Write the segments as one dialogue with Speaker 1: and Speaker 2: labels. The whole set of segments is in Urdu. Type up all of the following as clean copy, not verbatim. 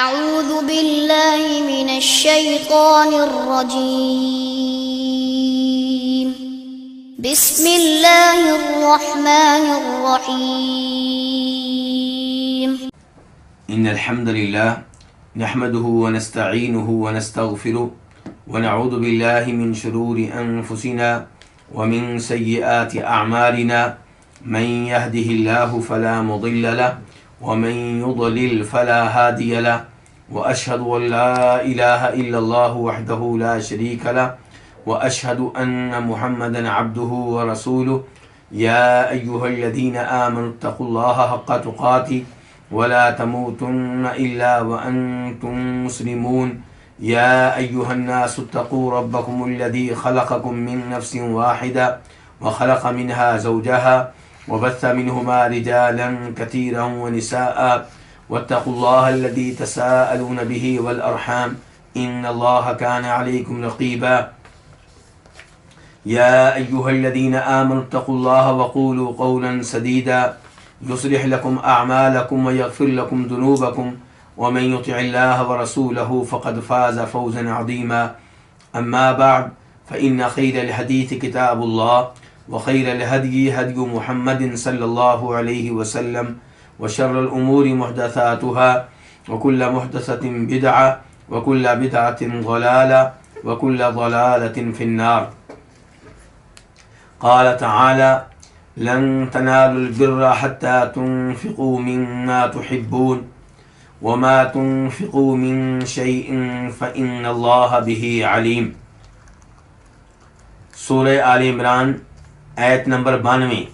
Speaker 1: أعوذ بالله من الشيطان الرجيم بسم الله الرحمن الرحيم
Speaker 2: إن الحمد لله نحمده ونستعينه ونستغفره ونعوذ بالله من شرور أنفسنا ومن سيئات أعمالنا من يهده الله فلا مضل له ومن يضلل فلا هادي له وأشهد أن لا إله إلا الله وحده لا شريك له وأشهد أن محمدا عبده ورسوله يا أيها الذين آمنوا اتقوا الله حق تقاته ولا تموتن إلا وأنتم مسلمون يا أيها الناس اتقوا ربكم الذي خلقكم من نفس واحدة وخلق منها زوجها وبث منهما رجالا كثيرا ونساء واتقوا الله الذي تساءلون به والأرحام إن الله كان عليكم رقيبا يا أيها الذين آمنوا اتقوا الله وقولوا قولا سديدا يصلح لكم أعمالكم ويغفر لكم ذنوبكم ومن يطع الله ورسوله فقد فاز فوزا عظيما أما بعد فإن خير الحديث كتاب الله وخير الهدي هدي محمد صلى الله عليه وسلم وشر الأمور محدثاتها وكل محدثة بدعة وكل بدعة ضلالة وكل ضلالة في النار. قال تعالى لن تنالوا البر حتى تنفقوا مما تحبون وما تنفقوا من شيء فإن الله به عليم. سورہ آل عمران آیت نمبر 92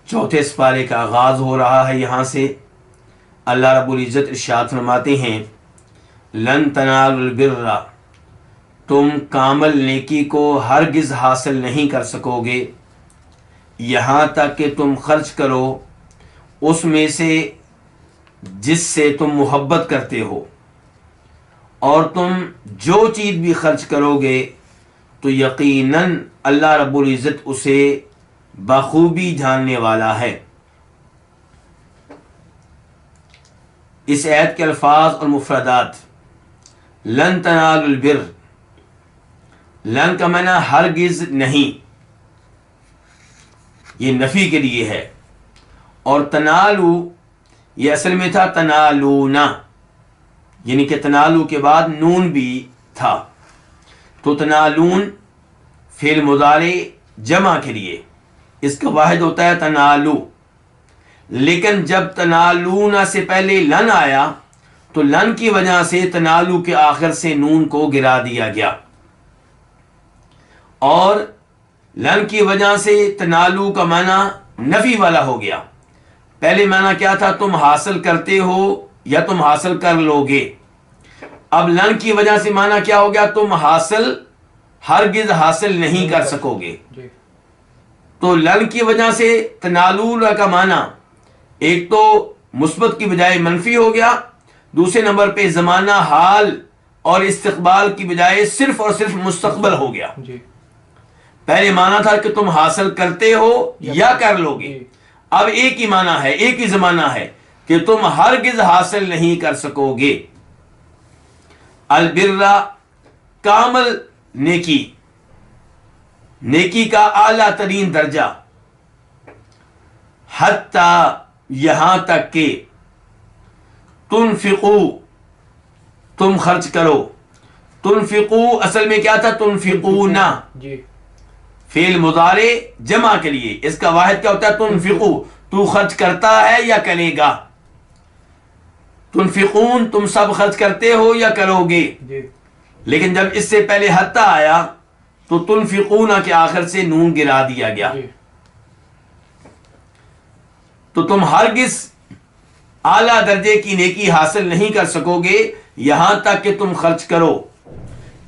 Speaker 2: چوتھے سپارے کا آغاز ہو رہا ہے. یہاں سے اللہ رب العزت ارشاد فرماتے ہیں لن تنالوا البر، تم کامل نیکی کو ہرگز حاصل نہیں کر سکو گے یہاں تک کہ تم خرچ کرو اس میں سے جس سے تم محبت کرتے ہو، اور تم جو چیز بھی خرچ کرو گے تو یقیناً اللہ رب العزت اسے بخوبی جاننے والا ہے. اس آیت کے الفاظ اور مفردات: لن تنالوا البر، لن کا معنی ہرگز نہیں، یہ نفی کے لیے ہے، اور تنالو یہ اصل میں تھا تنالونا، یعنی کہ تنالو کے بعد نون بھی تھا، تو تنالون فعل مضارع جمع کے لیے اس کا واحد ہوتا ہے تنالو. لیکن جب تنالونا سے پہلے لن آیا تو لن کی وجہ سے تنالو کے آخر سے نون کو گرا دیا گیا، اور لن کی وجہ سے تنالو کا معنی نفی والا ہو گیا. پہلے معنی کیا تھا؟ تم حاصل کرتے ہو یا تم حاصل کر لو گے. اب لن کی وجہ سے معنی کیا ہو گیا؟ تم ہرگز حاصل نہیں کر سکو گے. تو لن کی وجہ سے تنالون کا معنی ایک تو مثبت کی بجائے منفی ہو گیا، دوسرے نمبر پہ زمانہ حال اور استقبال کی بجائے صرف اور صرف مستقبل ہو گیا. پہلے معنی تھا کہ تم حاصل کرتے ہو یا کر لو گے، اب ایک ہی معنی ہے، ایک ہی زمانہ ہے کہ تم ہرگز حاصل نہیں کر سکو گے. البر کامل نیکی، نیکی کا اعلیٰ ترین درجہ، حتی یہاں تک کہ تنفقو تم خرچ کرو. تنفقو اصل میں کیا تھا؟ تنفقونا، فعل مضارع جمع کے لیے اس کا واحد کیا ہوتا ہے؟ تنفقو، تو خرچ کرتا ہے یا کرے گا. تنفقون تم سب خرچ کرتے ہو یا کرو گے. لیکن جب اس سے پہلے حتی آیا تو تنفقون کے آخر سے نون گرا دیا گیا. تو تم ہرگز اعلیٰ درجے کی نیکی حاصل نہیں کر سکو گے یہاں تک کہ تم خرچ کرو.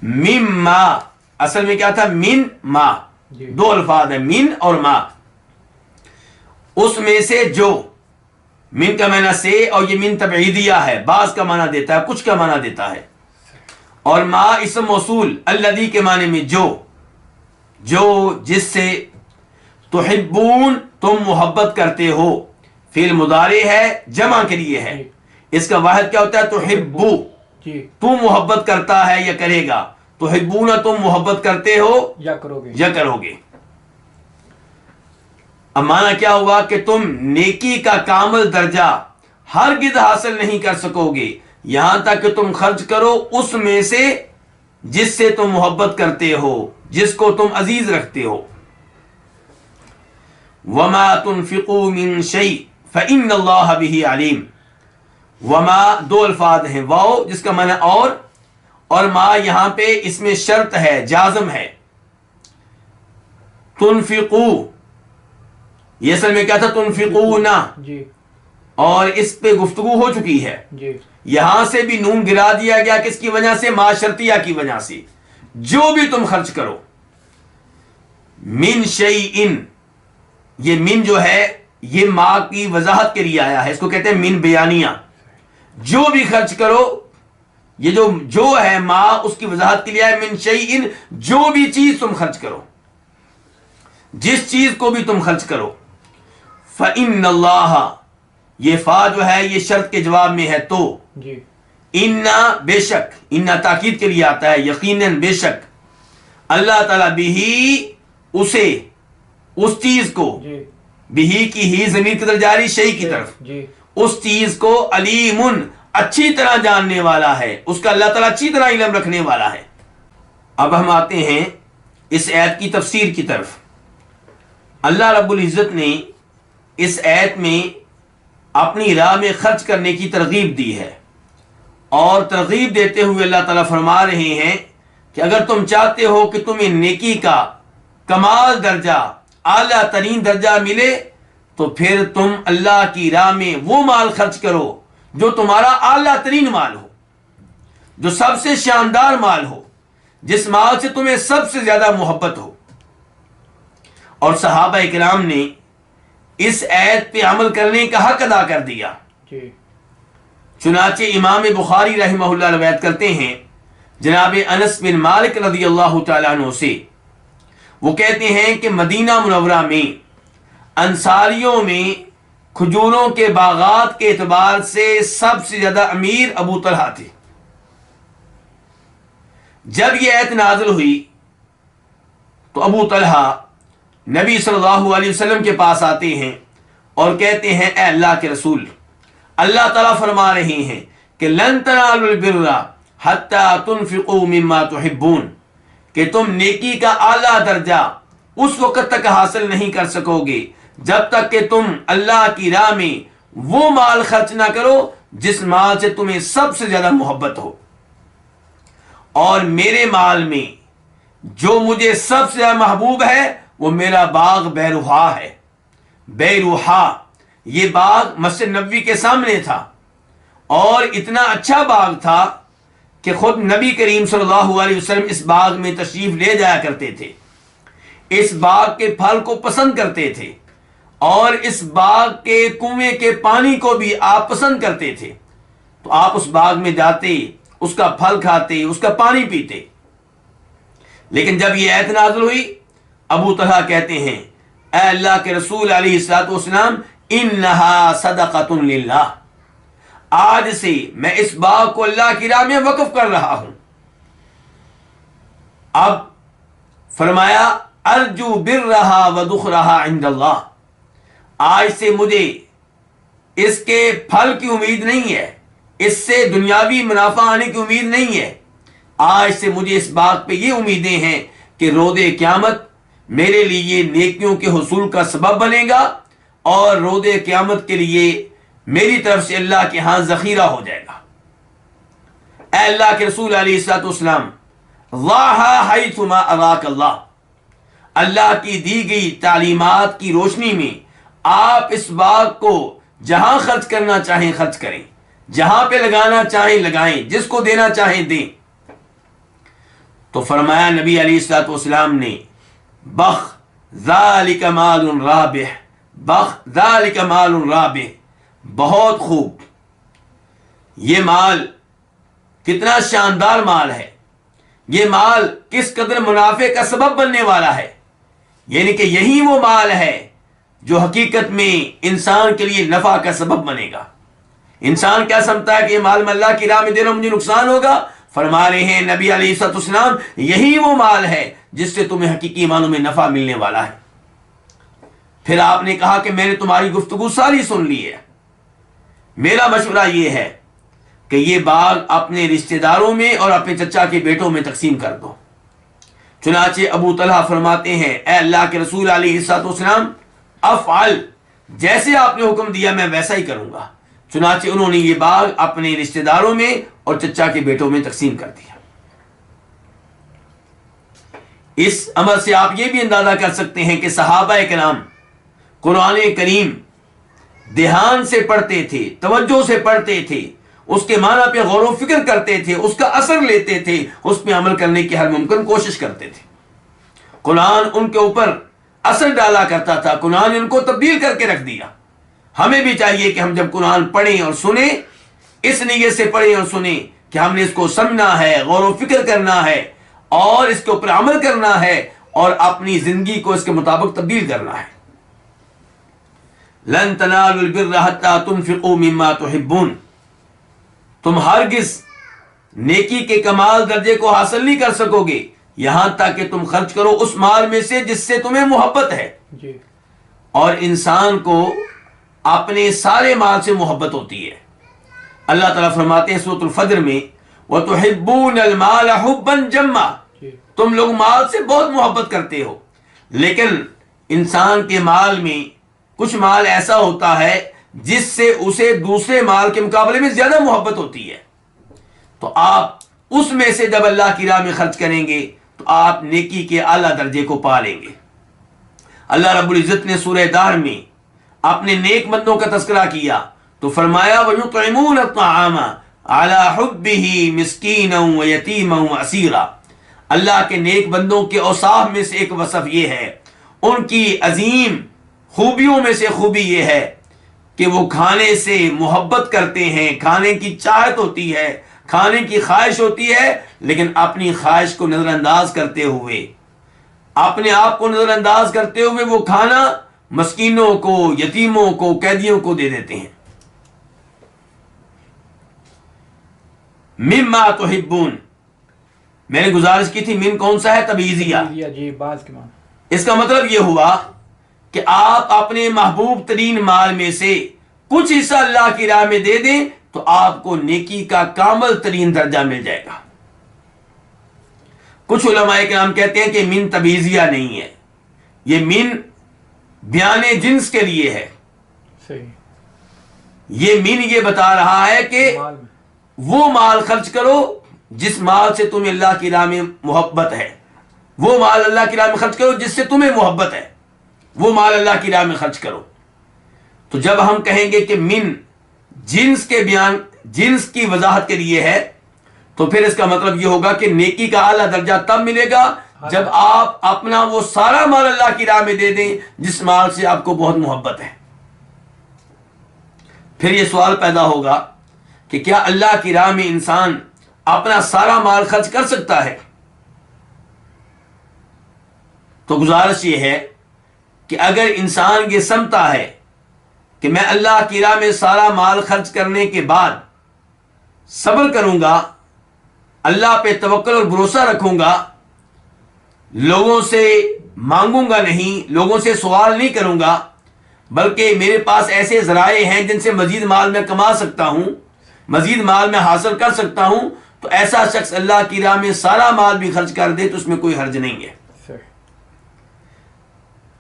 Speaker 2: مما اصل میں کیا تھا؟ من ما، دو الفاظ ہیں من اور ما. اس میں سے جو، من کا معنی سے، اور یہ من تبعیدیہ ہے، بعض کا معنی دیتا ہے، کچھ کا معنی دیتا ہے. اور ما اسم موصول الذی کے معنی میں جو جس سے تحبون تم محبت کرتے ہو، فعل مضارع ہے جمع کے لیے ہے، اس کا واحد کیا ہوتا ہے؟ تحبو،
Speaker 3: جی
Speaker 2: تو محبت کرتا ہے یا کرے گا، تحبون تم محبت کرتے ہو
Speaker 3: یا کرو گے،
Speaker 2: یا کرو گے۔ اب معنی کیا ہوا کہ تم نیکی کا کامل درجہ ہرگز حاصل نہیں کر سکو گے یہاں تک کہ تم خرچ کرو اس میں سے جس سے تم محبت کرتے ہو، جس کو تم عزیز رکھتے ہو۔ وما تنفقوا من شيء فإن الله به عليم۔ وما دو الفاظ ہیں، واو جس کا معنی اور ما یہاں پہ اس میں شرط ہے، جازم ہے۔ تنفقوا یہ اصل میں کیا تھا؟ تنفقون،
Speaker 3: جی
Speaker 2: اور اس پہ گفتگو ہو چکی ہے۔
Speaker 3: جی
Speaker 2: یہاں سے بھی نون گرا دیا گیا، کس کی وجہ سے؟ ما شرطیہ کی وجہ سے۔ جو بھی تم خرچ کرو، من شیئن، یہ من جو ہے یہ ما کی وضاحت کے لیے آیا ہے، اس کو کہتے ہیں من بیانیہ۔ جو بھی خرچ کرو، یہ جو ہے ما اس کی وضاحت کے لیے آیا، من شیئن، جو بھی چیز تم خرچ کرو، جس چیز کو بھی تم خرچ کرو، فإن اللہ، یہ فا جو ہے یہ شرط کے جواب میں ہے تو،
Speaker 3: جی
Speaker 2: انا بے شک، انا تاکید کے لیے آتا ہے، یقیناً بے شک، اللہ تعالیٰ بھی اسے، اس چیز کو،
Speaker 3: جی
Speaker 2: بھی کی ہی ضمیر کی طرف جاری، شیء کی طرف،
Speaker 3: جی
Speaker 2: اس چیز کو علیم اچھی طرح جاننے والا ہے، اس کا اللہ تعالیٰ اچھی طرح علم رکھنے والا ہے۔ اب ہم آتے ہیں اس آیت کی تفسیر کی طرف۔ اللہ رب العزت نے اس آیت میں اپنی راہ میں خرچ کرنے کی ترغیب دی ہے، اور ترغیب دیتے ہوئے اللہ تعالیٰ فرما رہے ہیں کہ اگر تم چاہتے ہو کہ تمہیں نیکی کا کمال درجہ، اعلیٰ ترین درجہ ملے، تو پھر تم اللہ کی راہ میں وہ مال خرچ کرو جو تمہارا اعلیٰ ترین مال ہو، جو سب سے شاندار مال ہو، جس مال سے تمہیں سب سے زیادہ محبت ہو۔ اور صحابہ کرام نے اس آیت پہ عمل کرنے کا حق ادا کر دیا۔
Speaker 3: جی
Speaker 2: چنانچہ امام بخاری رحمہ اللہ روایت کرتے ہیں جناب انس بن مالک رضی اللہ تعالیٰ عنہ سے، وہ کہتے ہیں کہ مدینہ منورہ میں انصاریوں میں کھجوروں کے باغات کے اعتبار سے سب سے زیادہ امیر ابو طلحہ تھے۔ جب یہ آیت نازل ہوئی تو ابو طلحہ نبی صلی اللہ علیہ وسلم کے پاس آتے ہیں اور کہتے ہیں اے اللہ کے رسول، اللہ تعالیٰ فرما رہے ہیں کہ لن تنالوا البر حتی تنفقوا مما تحبون، کہ تم نیکی کا اعلیٰ درجہ اس وقت تک حاصل نہیں کر سکو گے جب تک کہ تم اللہ کی راہ میں وہ مال خرچ نہ کرو جس مال سے تمہیں سب سے زیادہ محبت ہو۔ اور میرے مال میں جو مجھے سب سے زیادہ محبوب ہے وہ میرا باغ بیروحا ہے۔ بیروحا یہ باغ مسجد نبوی کے سامنے تھا، اور اتنا اچھا باغ تھا کہ خود نبی کریم صلی اللہ علیہ وسلم اس باغ میں تشریف لے جایا کرتے تھے، اس باغ کے پھل کو پسند کرتے تھے، اور اس باغ کے کنویں کے پانی کو بھی آپ پسند کرتے تھے، تو آپ اس باغ میں جاتے، اس کا پھل کھاتے، اس کا پانی پیتے۔ لیکن جب یہ آیت نازل ہوئی، ابو طلحہ کہتے ہیں اے اللہ کے رسول علیہ الصلوۃ والسلام، انہا صدقۃ للہ، آج سے میں اس باغ کو اللہ کی راہ میں وقف کر رہا ہوں۔ اب فرمایا ارجو برہا ودخرہا عند اللہ، آج سے مجھے اس کے پھل کی امید نہیں ہے، اس سے دنیاوی منافع آنے کی امید نہیں ہے، آج سے مجھے اس باغ پہ یہ امیدیں ہیں کہ روز قیامت میرے لیے نیکیوں کے حصول کا سبب بنے گا، اور روز قیامت کے لیے میری طرف سے اللہ کے ہاں ذخیرہ ہو جائے گا۔ اے اللہ کے رسول علیہ الصلوۃ والسلام، ضعھا حیثما اراک اللہ، اللہ کی دی گئی تعلیمات کی روشنی میں آپ اس باغ کو جہاں خرچ کرنا چاہیں خرچ کریں، جہاں پہ لگانا چاہیں لگائیں، جس کو دینا چاہیں دیں۔ تو فرمایا نبی علیہ الصلوۃ والسلام نے بخ ذالک مال رابح، بخ ذالک مال رابح، بہت خوب، یہ مال کتنا شاندار مال ہے، یہ مال کس قدر منافع کا سبب بننے والا ہے، یعنی کہ یہی وہ مال ہے جو حقیقت میں انسان کے لیے نفع کا سبب بنے گا، انسان کیا سمجھتا ہے کہ یہ مال میں اللہ کی راہ میں دے رہا ہوں، مجھے نقصان ہوگا؟ فرما رہے ہیں نبی علیہ الصلوۃ والسلام یہی وہ مال ہے جس سے تمہیں حقیقی معنوں میں نفع ملنے والا ہے۔ پھر آپ نے کہا کہ میں نے تمہاری گفتگو ساری سن لی ہے، میرا مشورہ یہ ہے کہ یہ باغ اپنے رشتہ داروں میں اور اپنے چچا کے بیٹوں میں تقسیم کر دو۔ چنانچہ ابو طلحہ فرماتے ہیں اے اللہ کے رسول علیہ الصلوۃ والسلام افعل، جیسے آپ نے حکم دیا میں ویسا ہی کروں گا۔ چنانچہ انہوں نے یہ باغ اپنے رشتہ داروں میں اور چچا کے بیٹوں میں تقسیم کر دیا۔ اس عمل سے آپ یہ بھی اندازہ کر سکتے ہیں کہ صحابہ کرام قرآن کریم دھیان سے پڑھتے تھے، توجہ سے پڑھتے تھے، اس کے معنی پہ غور و فکر کرتے تھے، اس کا اثر لیتے تھے، اس پہ عمل کرنے کی ہر ممکن کوشش کرتے تھے۔ قرآن ان کے اوپر اثر ڈالا کرتا تھا، قرآن نے ان کو تبدیل کر کے رکھ دیا۔ ہمیں بھی چاہیے کہ ہم جب قرآن پڑھیں اور سنیں اس نیت سے پڑھیں اور سنیں کہ ہم نے اس کو سمجھنا ہے، غور و فکر کرنا ہے اور اس کے اوپر عمل کرنا ہے اور اپنی زندگی کو اس کے مطابق تبدیل کرنا ہے۔ لن تنالوا البر حتى تنفقوا مما تحبون، تم ہرگز نیکی کے کمال درجے کو حاصل نہیں کر سکو گے یہاں تک کہ تم خرچ کرو اس مال میں سے جس سے تمہیں محبت ہے۔ اور انسان کو اپنے سارے مال سے محبت ہوتی ہے۔ اللہ تعالیٰ فرماتے ہیں سورۃ الفجر میں وَتُحِبُّونَ الْمَالَ حُبًّا جَمًّا، تم لوگ مال سے بہت محبت کرتے ہو، لیکن انسان کے مال میں کچھ مال ایسا ہوتا ہے جس سے اسے دوسرے مال کے مقابلے میں زیادہ محبت ہوتی ہے، تو آپ اس میں سے جب اللہ کی راہ میں خرچ کریں گے تو آپ نیکی کے اعلیٰ درجے کو پا لیں گے۔ اللہ رب العزت نے سورہ دہر میں اپنے نیک بندوں کا تذکرہ کیا تو فرمایا وَيُطْعِمُونَ الطَّعَامَ عَلَى حُبِّهِ مِسْكِينًا وَيَتِيمًا وَأَسِيرًا، اللہ کے نیک بندوں کے اوصاف میں سے ایک وصف یہ ہے، ان کی عظیم خوبیوں میں سے خوبی یہ ہے کہ وہ کھانے سے محبت کرتے ہیں، کھانے کی چاہت ہوتی ہے، کھانے کی خواہش ہوتی ہے، لیکن اپنی خواہش کو نظر انداز کرتے ہوئے، اپنے آپ کو نظر انداز کرتے ہوئے وہ کھانا مسکینوں کو، یتیموں کو، قیدیوں کو دے دیتے ہیں۔ مما تحبون، میں نے گزارش کی تھی من کون سا ہے؟ تبعیضیہ
Speaker 3: جی، بعض کے معنی۔
Speaker 2: اس کا مطلب یہ ہوا کہ آپ اپنے محبوب ترین مال میں سے کچھ حصہ اللہ کی راہ میں دے دیں تو آپ کو نیکی کا کامل ترین درجہ مل جائے گا۔ کچھ علماء کرام کہتے ہیں کہ من تبعیضیہ نہیں ہے، یہ من بیان جنس کے لیے ہے۔
Speaker 3: صحیح،
Speaker 2: یہ من یہ بتا رہا ہے کہ
Speaker 3: مال میں
Speaker 2: وہ مال خرچ کرو جس مال سے تمہیں اللہ کی راہ میں محبت ہے، وہ مال اللہ کی راہ میں خرچ کرو جس سے تمہیں محبت ہے، وہ مال اللہ کی راہ میں خرچ کرو۔ تو جب ہم کہیں گے کہ من جنس کے بیان، جنس کی وضاحت کے لیے ہے، تو پھر اس کا مطلب یہ ہوگا کہ نیکی کا اعلیٰ درجہ تب ملے گا جب آپ اپنا وہ سارا مال اللہ کی راہ میں دے دیں جس مال سے آپ کو بہت محبت ہے۔ پھر یہ سوال پیدا ہوگا کہ کیا اللہ کی راہ میں انسان اپنا سارا مال خرچ کر سکتا ہے؟ تو گزارش یہ ہے کہ اگر انسان یہ سمجھتا ہے کہ میں اللہ کی راہ میں سارا مال خرچ کرنے کے بعد صبر کروں گا، اللہ پہ توکل اور بھروسہ رکھوں گا، لوگوں سے مانگوں گا نہیں، لوگوں سے سوال نہیں کروں گا، بلکہ میرے پاس ایسے ذرائع ہیں جن سے مزید مال میں کما سکتا ہوں، مزید مال میں حاصل کر سکتا ہوں، تو ایسا شخص اللہ کی راہ میں سارا مال بھی خرچ کر دے تو اس میں کوئی حرج نہیں ہے۔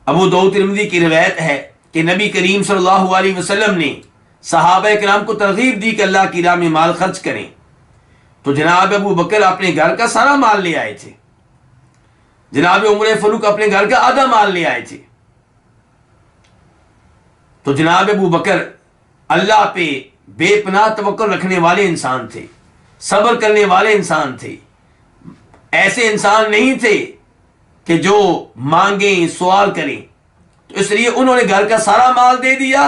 Speaker 2: ابو داؤد ترمذی کی روایت ہے کہ نبی کریم صلی اللہ علیہ وسلم نے صحابہ کرام کو ترغیب دی کہ اللہ کی راہ میں مال خرچ کریں، تو جناب ابو بکر اپنے گھر کا سارا مال لے آئے تھے، جناب عمر فاروق اپنے گھر کا آدھا مال لے آئے تھے۔ تو جناب ابو بکر اللہ پہ بے پناہ توکل رکھنے والے انسان تھے، صبر کرنے والے انسان تھے، ایسے انسان نہیں تھے کہ جو مانگیں سوال کریں، تو اس لیے انہوں نے گھر کا سارا مال دے دیا۔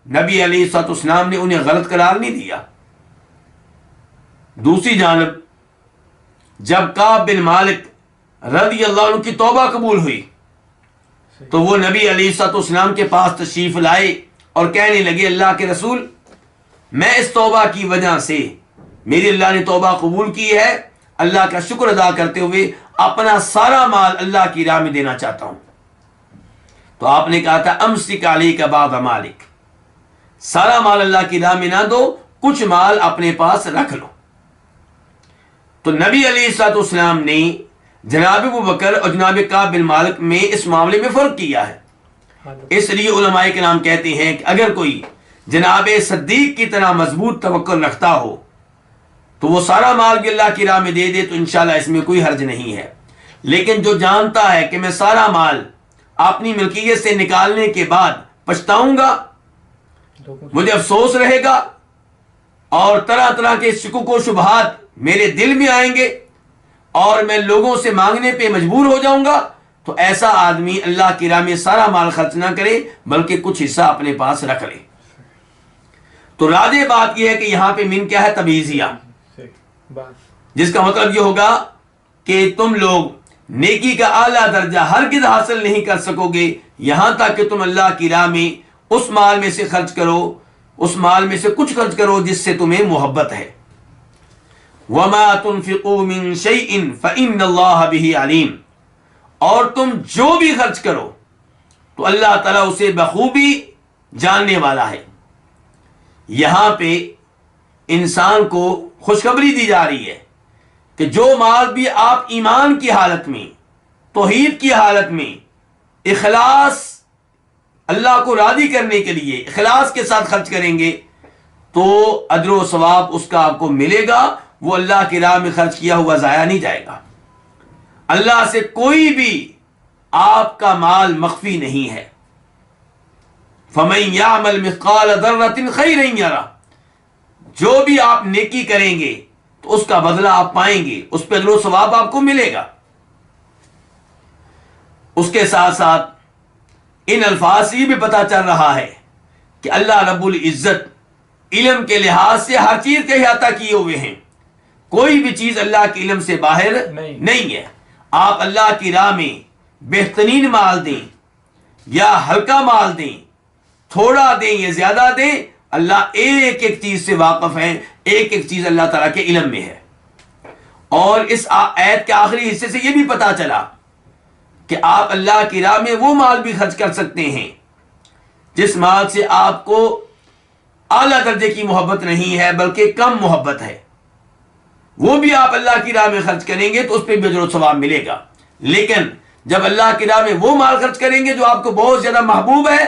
Speaker 2: نبی علیہ الصلوۃ والسلام نے انہیں غلط قرار نہیں دیا۔ دوسری جانب جب کعب بن مالک رضی اللہ عنہ کی توبہ قبول ہوئی تو وہ نبی علیہ الصلوۃ والسلام کے پاس تشریف لائے اور کہنے لگے اللہ کے رسول میں اس توبہ کی وجہ سے، میری اللہ نے توبہ قبول کی ہے، اللہ کا شکر ادا کرتے ہوئے اپنا سارا مال اللہ کی راہ میں دینا چاہتا ہوں۔ تو آپ نے کہا تھا امسک علیک بعض مالک، سارا مال اللہ کی راہ میں نہ دو، کچھ مال اپنے پاس رکھ لو۔ تو نبی علیہ الصلوۃ والسلام نے جناب ابو بکر اور جناب کعب بن مالک میں اس معاملے میں فرق کیا ہے۔ اس لیے علماء کرام کہتے ہیں کہ اگر کوئی جناب صدیق کی طرح مضبوط توکل رکھتا ہو تو وہ سارا مال بھی اللہ کی راہ میں دے دے تو انشاءاللہ اس میں کوئی حرج نہیں ہے۔ لیکن جو جانتا ہے کہ میں سارا مال اپنی ملکیت سے نکالنے کے بعد پچھتاؤں گا، مجھے افسوس رہے گا اور طرح طرح کے شکوک و شبہات میرے دل میں آئیں گے اور میں لوگوں سے مانگنے پہ مجبور ہو جاؤں گا، تو ایسا آدمی اللہ کی راہ میں سارا مال خرچ نہ کرے بلکہ کچھ حصہ اپنے پاس رکھ لے۔ تو راجع بات یہ ہے کہ یہاں پہ من کیا ہے؟ تبعیضیہ، جس کا مطلب یہ ہوگا کہ تم لوگ نیکی کا اعلیٰ درجہ ہرگز حاصل نہیں کر سکو گے یہاں تک کہ تم اللہ کی راہ میں اس مال میں سے خرچ کرو، اس مال میں سے کچھ خرچ کرو جس سے تمہیں محبت ہے۔ وَمَا تُنْفِقُوا مِن شَيْءٍ فَإِنَّ اللَّهَ بِهِ عَلِيمٌ، اور تم جو بھی خرچ کرو تو اللہ تعالیٰ اسے بخوبی جاننے والا ہے۔ یہاں پہ انسان کو خوشخبری دی جا رہی ہے کہ جو مال بھی آپ ایمان کی حالت میں، توحید کی حالت میں، اخلاص اللہ کو راضی کرنے کے لیے اخلاص کے ساتھ خرچ کریں گے تو اجر و ثواب اس کا آپ کو ملے گا، وہ اللہ کی راہ میں خرچ کیا ہوا ضائع نہیں جائے گا۔ اللہ سے کوئی بھی آپ کا مال مخفی نہیں ہے۔ فَمَن يَعْمَلْ مِثْقَالَ ذَرَّةٍ خَيْرًا يَرَهُ، جو بھی آپ نیکی کریں گے تو اس کا بدلہ آپ پائیں گے، اس پہ اجر و ثواب آپ کو ملے گا۔ اس کے ساتھ ساتھ ان الفاظ سے یہ بھی پتہ چل رہا ہے کہ اللہ رب العزت علم کے لحاظ سے ہر چیز کا احاطہ کیے ہوئے ہیں، کوئی بھی چیز اللہ کے علم سے باہر نہیں ہے۔ آپ اللہ کی راہ میں بہترین مال دیں یا ہلکا مال دیں، تھوڑا دیں یا زیادہ دیں، اللہ ایک ایک چیز سے واقف ہے، ایک ایک چیز اللہ تعالیٰ کے علم میں ہے۔ اور اس آیت کے آخری حصے سے یہ بھی پتا چلا کہ آپ اللہ کی راہ میں وہ مال بھی خرچ کر سکتے ہیں جس مال سے آپ کو اعلیٰ درجے کی محبت نہیں ہے بلکہ کم محبت ہے، وہ بھی آپ اللہ کی راہ میں خرچ کریں گے تو اس پہ بھی اجر و ثواب ملے گا۔ لیکن جب اللہ کی راہ میں وہ مال خرچ کریں گے جو آپ کو بہت زیادہ محبوب ہے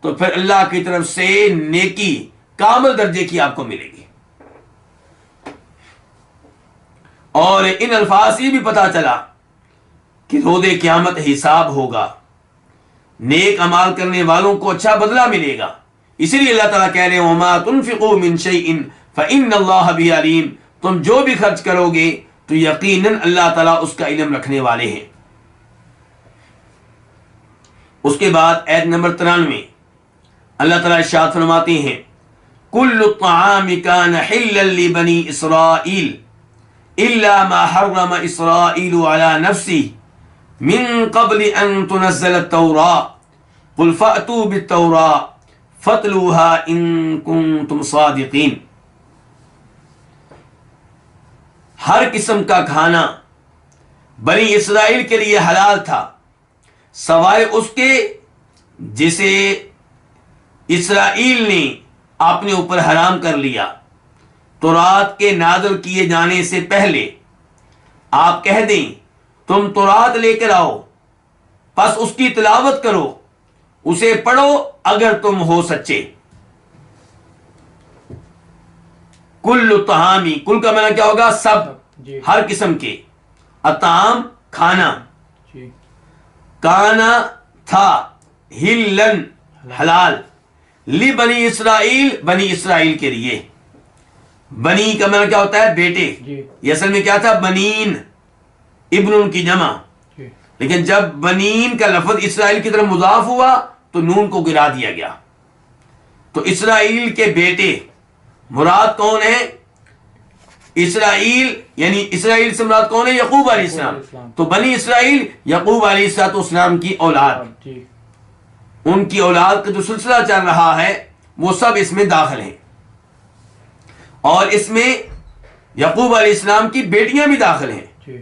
Speaker 2: تو پھر اللہ کی طرف سے نیکی کامل درجے کی آپ کو ملے گی۔ اور ان الفاظ سے بھی پتا چلا کہ روز قیامت حساب ہوگا، نیک اعمال کرنے والوں کو اچھا بدلہ ملے گا۔ اسی لیے اللہ تعالیٰ کہہ رہے ہیں وَمَا تُنْفِقُوا مِن شَيْءٍ فَإِنَّ اللَّهَ بِهِ عَلِيمٌ، تم جو بھی خرچ کرو گے تو یقیناً اللہ تعالیٰ اس کا علم رکھنے والے ہیں۔ اس کے بعد آیت نمبر 93 اللہ تعالیٰ ارشاد فرماتے ہیں كُلُّ الطَّعَامِ كَانَ حِلًّا لِبَنِي إِسْرَائِيلَ إِلَّا مَا حَرَّمَ إِسْرَائِيلُ عَلَى نَفْسِهِ مِن قَبْلِ أَن تُنَزَّلَ التَّوْرَاةُ قُلْ فَأْتُوا بِالتَّوْرَاةِ فَاتْلُوهَا إِن كُنتُمْ صَادِقِينَ۔ ہر قسم کا کھانا بنی اسرائیل کے لیے حلال تھا سوائے اس کے جسے اسرائیل نے اپنے اوپر حرام کر لیا۔ تورات کے نازل کیے جانے سے پہلے آپ کہہ دیں تم تورات لے کر آؤ، پس اس کی تلاوت کرو، اسے پڑھو اگر تم ہو سچے۔ کل طعامی، کل کا معنی کیا ہوگا؟ سب، ہر قسم کے، اطعام کھانا، کانا تھا، ہلن حلال، لی بنی اسرائیل بنی اسرائیل کے لیے۔ بنی کا معنی کیا ہوتا ہے؟ بیٹے۔ یہ اصل میں کیا تھا؟ بنین، ابن کی جمع، لیکن جب بنین کا لفظ اسرائیل کی طرف مضاف ہوا تو نون کو گرا دیا گیا، تو اسرائیل کے بیٹے مراد کون ہے؟ اسرائیل، یعنی اسرائیل سے مراد کون ہے؟ یعقوب علیہ السلام۔ تو بنی اسرائیل یعقوب علیہ السلام کی اولاد، ان کی اولاد کا جو سلسلہ چل رہا ہے وہ سب اس میں داخل ہیں۔ اور اس میں یعقوب علیہ السلام کی بیٹیاں بھی داخل ہیں،
Speaker 3: جی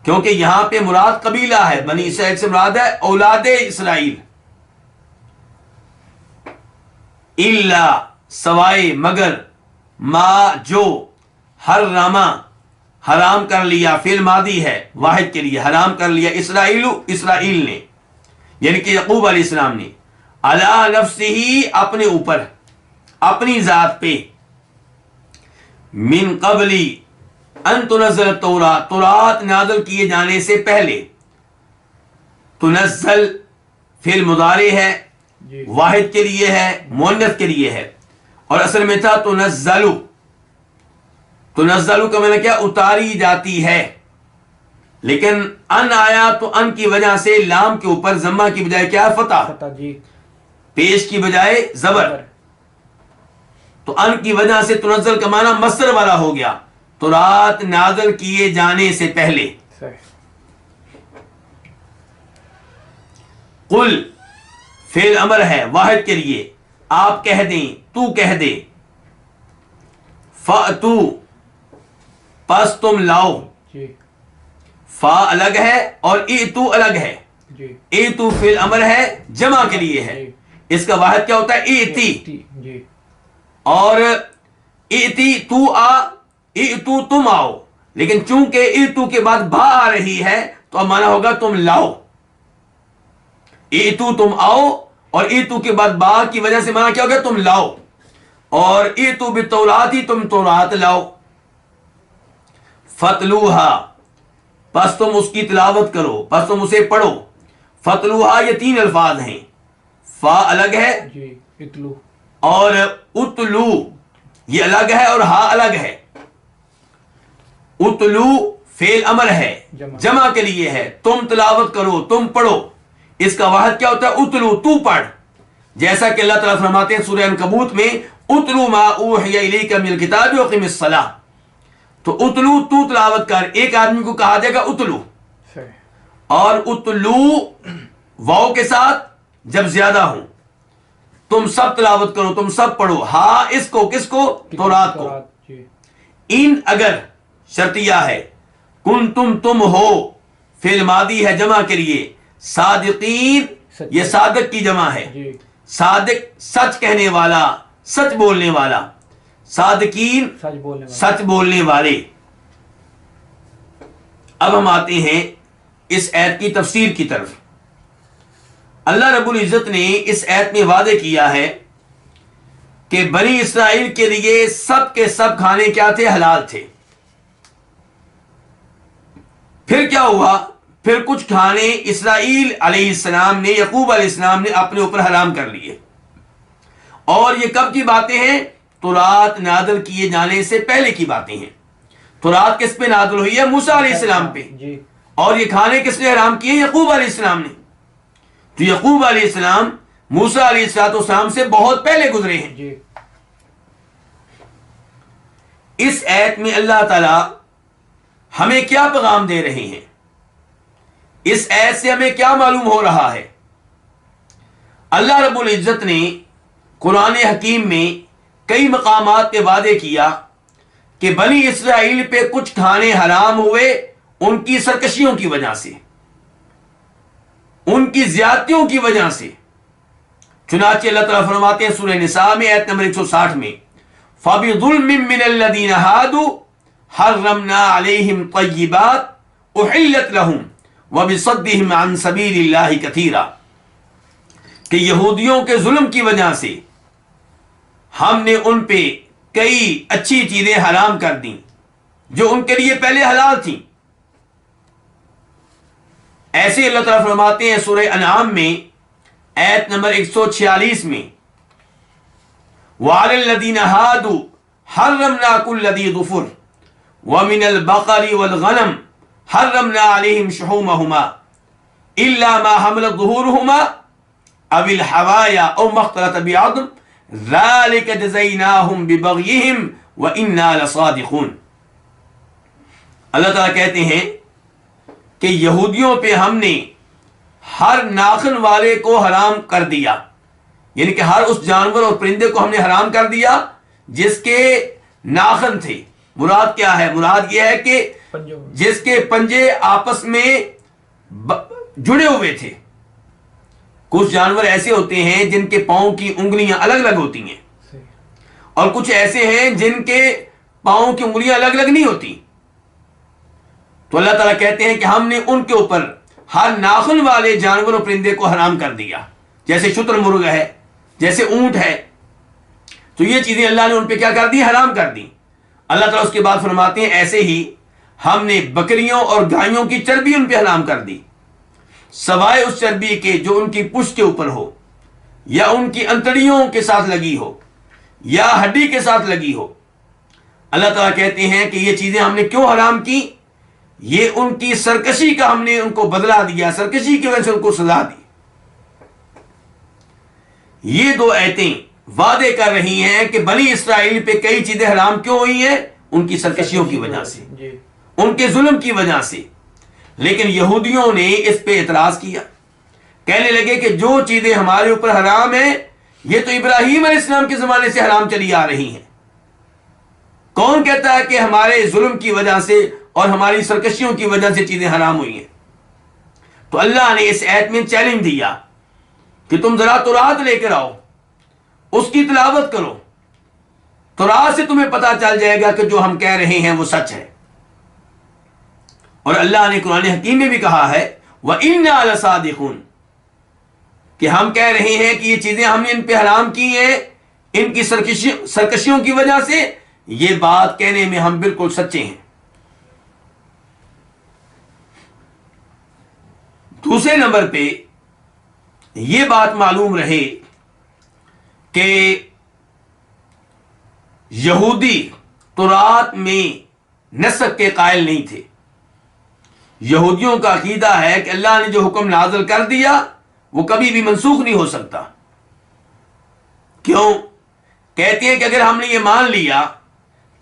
Speaker 2: کیونکہ یہاں پہ مراد قبیلہ ہے، بنی اسرائیل سے مراد ہے اولاد اسرائیل. الا سوائے مگر ما جو حرما حرام کر لیا، فعل ماضی ہے واحد کے لیے، حرام کر لیا اسرائیل نے، یعنی کہ یعقوب علیہ السلام نے، علی نفسہ اپنے اوپر، اپنی ذات پہ، من قبلی ان تنزل التوراۃ، تورات نازل کیے جانے سے پہلے. تنزل فعل مضارع ہے،
Speaker 3: جی
Speaker 2: واحد کے لیے ہے، مؤنث کے لیے ہے، اور اصل میں تھا تنزل. تنزل کا معنی کیا؟ اتاری جاتی ہے، لیکن ان آیا تو ان کی وجہ سے لام کے اوپر ضمہ کی بجائے کیا؟ فتح،
Speaker 3: فتح، جی
Speaker 2: پیش کی بجائے زبر، تو ان کی وجہ سے تنزل کا معنی مصدر والا ہو گیا، تورات نازل کیے جانے سے پہلے.
Speaker 3: صحیح.
Speaker 2: قل فعل امر ہے واحد کے لیے، آپ کہہ دیں، تو کہہ دے. فَأْتُو پس تم لاؤ،
Speaker 3: جی
Speaker 2: فا الگ ہے اور ایتو الگ ہے.
Speaker 3: جی
Speaker 2: ایتو فعل امر ہے، جمع کے لیے ہے، اس کا واحد کیا ہوتا ہے؟ ایتی.
Speaker 3: جی
Speaker 2: اور ایتی تو آ، ایتو تم آؤ، لیکن چونکہ ایتو کے بعد با آ رہی ہے تو اب مانا ہوگا تم لاؤ. ایتو تم آؤ، اور ایتو کے بعد با کی وجہ سے مانا کیا ہوگا؟ تم لاؤ. اور ایتو بالتوراتی، تم تورات لاؤ. فتلوہا پس تم اس کی تلاوت کرو، پس تم اسے پڑھو. فتلوہا یہ تین الفاظ ہیں، فا الگ ہے
Speaker 3: جی اتلو،
Speaker 2: اور اتلو یہ الگ ہے اور ہا الگ ہے. اتلو فعل امر ہے، جمع کے لیے ہے، تم تلاوت کرو، تم پڑھو. اس کا واحد کیا ہوتا ہے؟ اتلو، تو پڑھ. جیسا کہ اللہ تعالیٰ فرماتے ہیں سورہ عنکبوت میں، اتلو ما اوحی الیک من الکتاب واقم الصلاۃ. تو اتلو تو تلاوت کر، ایک آدمی کو کہا جائے گا اتلو.
Speaker 3: صحیح.
Speaker 2: اور اتلو واو کے ساتھ جب زیادہ ہوں، تم سب تلاوت کرو، تم سب پڑھو. ہاں اس کو، کس کو؟ تورات کو.
Speaker 3: جی
Speaker 2: ان اگر شرطیہ ہے، کن تم ہو، فعل ماضی ہے جمع کے لیے، صادقین یہ صادق کی جمع ہے،
Speaker 3: جی
Speaker 2: صادق سچ کہنے والا، سچ بولنے والا، صادقین
Speaker 3: سچ بولنے والا.
Speaker 2: سچ بولنے والے. اب ہم آتے ہیں اس ایت کی تفسیر کی طرف. اللہ رب العزت نے اس ایت میں وعدے کیا ہے کہ بنی اسرائیل کے لیے سب کے سب کھانے کیا تھے؟ حلال تھے. پھر کیا ہوا؟ پھر کچھ کھانے اسرائیل علیہ السلام نے، یعقوب علیہ السلام نے اپنے اوپر حرام کر لیے. اور یہ کب کی باتیں ہیں؟ تورات نازل کیے جانے سے پہلے کی باتیں ہیں. تورات کس پہ نازل ہوئی ہے؟ موسیٰ علیہ السلام پہ.
Speaker 3: جی
Speaker 2: اور یہ کھانے کس نے حرام کیے؟ یعقوب علیہ السلام نے. تو یعقوب علیہ السلام موسیٰ علیہ السلام سے بہت پہلے گزرے ہیں.
Speaker 3: جی
Speaker 2: اس ایت میں اللہ تعالی ہمیں کیا پیغام دے رہے ہیں؟ اس ایت سے ہمیں کیا معلوم ہو رہا ہے؟ اللہ رب العزت نے قرآن حکیم میں کئی مقامات پہ وعدے کیا کہ بنی اسرائیل پہ کچھ کھانے حرام ہوئے ان کی سرکشیوں کی وجہ سے، ان کی زیادتیوں کی وجہ سے. چنانچہ اللہ تعالیٰ فرماتے ہیں سورہ نساء میں آیت نمبر 160 میں، فَبِظُلْمٍ مِّنَ الَّذِينَ هَادُوا حَرَّمْنَا عَلَيْهِمْ طَيِّبَاتٍ أُحِلَّتْ لَهُمْ وَبِصَدِّهِمْ عَن سَبِيلِ اللَّهِ كَثِيرًا، کہ یہودیوں کے ظلم کی وجہ سے ہم نے ان پہ کئی اچھی چیزیں حرام کر دیں جو ان کے لیے پہلے حلال تھیں. ایسے اللہ تعالیٰ فرماتے ہیں سورہ انعام میں آیت نمبر 146 میں، وَعَلَى الَّذِينَ هَادُوا حَرَّمْنَا كُلَّ ذِي ظُفُرٍ وَمِنَ الْبَقَرِ وَالْغَنَمِ حَرَّمْنَا عَلَيْهِمْ شُحُومَهُمَا إِلَّا مَا حَمَلَتْ ظُهُورُهُمَا أَوِ الْحَوَايَا أَوْ مَا اخْتَلَطَ بِعَظْمٍ ذَلِكَ جَزَيْنَاهُمْ بِبَغْيِهِمْ وَإِنَّا لَصَادِقُونَ. اللہ تعالیٰ کہتے ہیں کہ یہودیوں پہ ہم نے ہر ناخن والے کو حرام کر دیا، یعنی کہ ہر اس جانور اور پرندے کو ہم نے حرام کر دیا جس کے ناخن تھے. مراد کیا ہے؟ مراد یہ ہے کہ
Speaker 3: پنجوں میں.
Speaker 2: جس کے پنجے آپس میں جڑے ہوئے تھے. کچھ جانور ایسے ہوتے ہیں جن کے پاؤں کی انگلیاں الگ الگ ہوتی ہیں،
Speaker 3: صحیح.
Speaker 2: اور کچھ ایسے ہیں جن کے پاؤں کی انگلیاں الگ الگ نہیں ہوتی. تو اللہ تعالیٰ کہتے ہیں کہ ہم نے ان کے اوپر ہر ناخن والے جانور و پرندے کو حرام کر دیا، جیسے شتر مرغ ہے، جیسے اونٹ ہے. تو یہ چیزیں اللہ نے ان پہ کیا کر دی؟ حرام کر دی. اللہ تعالیٰ اس کے بعد فرماتے ہیں ایسے ہی ہم نے بکریوں اور گایوں کی چربی ان پہ حرام کر دی، سوائے اس چربی کے جو ان کی پشت کے اوپر ہو، یا ان کی انتڑیوں کے ساتھ لگی ہو، یا ہڈی کے ساتھ لگی ہو. اللہ تعالیٰ کہتے ہیں کہ یہ چیزیں ہم نے کیوں حرام کی؟ یہ ان کی سرکشی کا ہم نے ان کو بدلہ دیا، سرکشی کی وجہ سے ان کو سزا دی. یہ دو آیتیں وعدے کر رہی ہیں کہ بنی اسرائیل پہ کئی چیزیں حرام کیوں ہوئی ہیں؟ ان کی سرکشیوں کی وجہ سے،
Speaker 3: جی.
Speaker 2: ان کے ظلم کی وجہ سے. لیکن یہودیوں نے اس پہ اعتراض کیا، کہنے لگے کہ جو چیزیں ہمارے اوپر حرام ہیں یہ تو ابراہیم علیہ السلام کے زمانے سے حرام چلی آ رہی ہیں. کون کہتا ہے کہ ہمارے ظلم کی وجہ سے اور ہماری سرکشیوں کی وجہ سے چیزیں حرام ہوئی ہیں؟ تو اللہ نے اس آیت میں چیلنج دیا کہ تم ذرا تورات لے کر آؤ، اس کی تلاوت کرو، تورات سے تمہیں پتا چل جائے گا کہ جو ہم کہہ رہے ہیں وہ سچ ہے. اور اللہ نے قرآن حکیم میں بھی کہا ہے وَإِنَّا لَصَادِقُونَ، کہ ہم کہہ رہے ہیں کہ یہ چیزیں ہم نے ان پہ حرام کی ہیں ان کی سرکشیوں کی وجہ سے، یہ بات کہنے میں ہم بالکل سچے ہیں. دوسرے نمبر پہ یہ بات معلوم رہے کہ یہودی تورات میں نسخ کے قائل نہیں تھے. یہودیوں کا عقیدہ ہے کہ اللہ نے جو حکم نازل کر دیا وہ کبھی بھی منسوخ نہیں ہو سکتا. کیوں؟ کہتے ہیں کہ اگر ہم نے یہ مان لیا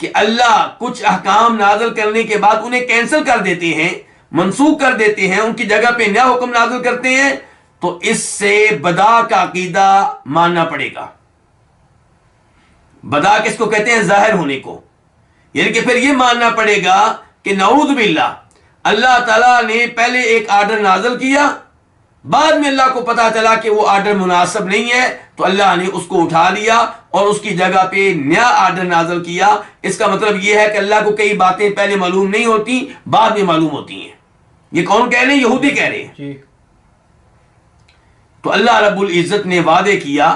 Speaker 2: کہ اللہ کچھ احکام نازل کرنے کے بعد انہیں کینسل کر دیتے ہیں، منسوخ کر دیتے ہیں، ان کی جگہ پہ نیا حکم نازل کرتے ہیں، تو اس سے بدا کا عقیدہ ماننا پڑے گا. بدا کس کو کہتے ہیں؟ ظاہر ہونے کو. یعنی کہ پھر یہ ماننا پڑے گا کہ نعوذ باللہ اللہ تعالیٰ نے پہلے ایک آرڈر نازل کیا، بعد میں اللہ کو پتا چلا کہ وہ آرڈر مناسب نہیں ہے تو اللہ نے اس کو اٹھا لیا اور اس کی جگہ پہ نیا آرڈر نازل کیا. اس کا مطلب یہ ہے کہ اللہ کو کئی باتیں پہلے معلوم نہیں ہوتی، بعد میں معلوم ہوتی ہیں. یہ کون کہہ رہے ہیں؟ یہودی کہہ رہے ہیں.
Speaker 3: جی.
Speaker 2: تو اللہ رب العزت نے وعدے کیا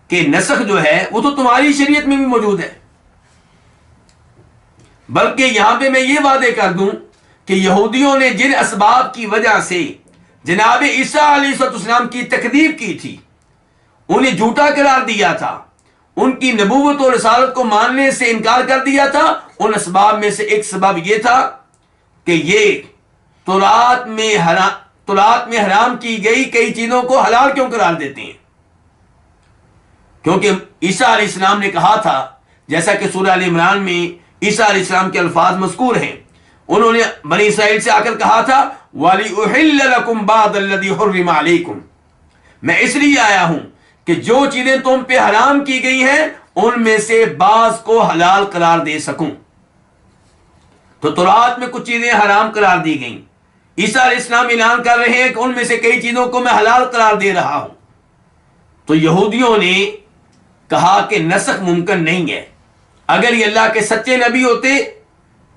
Speaker 2: کہ نسخ جو ہے وہ تو تمہاری شریعت میں بھی موجود ہے، بلکہ یہاں پہ میں یہ وعدے کر دوں کہ یہودیوں نے جن اسباب کی وجہ سے جناب عیسیٰ علیہ السلام کی تکذیب کی تھی، انہیں جھوٹا قرار دیا تھا، ان کی نبوت اور رسالت کو ماننے سے انکار کر دیا تھا، ان اسباب میں سے ایک سبب یہ تھا کہ یہ تورات میں حرام کی گئی کئی چیزوں کو حلال کیوں قرار دیتے ہیں. کیونکہ عیسیٰ علیہ السلام نے کہا تھا، جیسا کہ سورہ ال عمران میں عیسیٰ علیہ السلام کے الفاظ مذکور ہیں، انہوں نے بنی اسرائیل سے آ کر کہا تھا وَلِأُحِلَّ لَكُمْ بَعْضَ الَّذِي حُرِّمَ عَلَيْكُمْ، میں اس لیے آیا ہوں کہ جو چیزیں تم پہ حرام کی گئی ہیں ان میں سے بعض کو حلال قرار دے سکوں. تو تورات میں کچھ چیزیں حرام قرار دی گئیں، عیسیٰ علیہ السلام اعلان کر رہے ہیں کہ ان میں سے کئی چیزوں کو میں حلال قرار دے رہا ہوں. تو یہودیوں نے کہا کہ نسخ ممکن نہیں ہے. اگر یہ اللہ کے سچے نبی ہوتے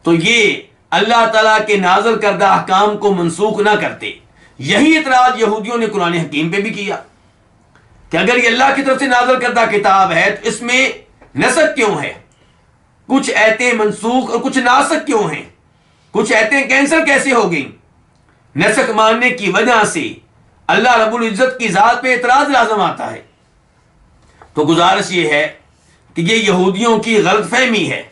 Speaker 2: تو یہ اللہ تعالیٰ کے نازل کردہ احکام کو منسوخ نہ کرتے. یہی اعتراض یہودیوں نے قرآن حکیم پہ بھی کیا کہ اگر یہ اللہ کی طرف سے نازل کردہ کتاب ہے تو اس میں نسخ کیوں ہے؟ کچھ آیتیں منسوخ اور کچھ ناسخ کیوں ہیں؟ کچھ آیتیں کینسل کیسے ہو گئیں؟ نسخ ماننے کی وجہ سے اللہ رب العزت کی ذات پہ اعتراض لازم آتا ہے. تو گزارش یہ ہے کہ یہ یہودیوں کی غلط فہمی ہے.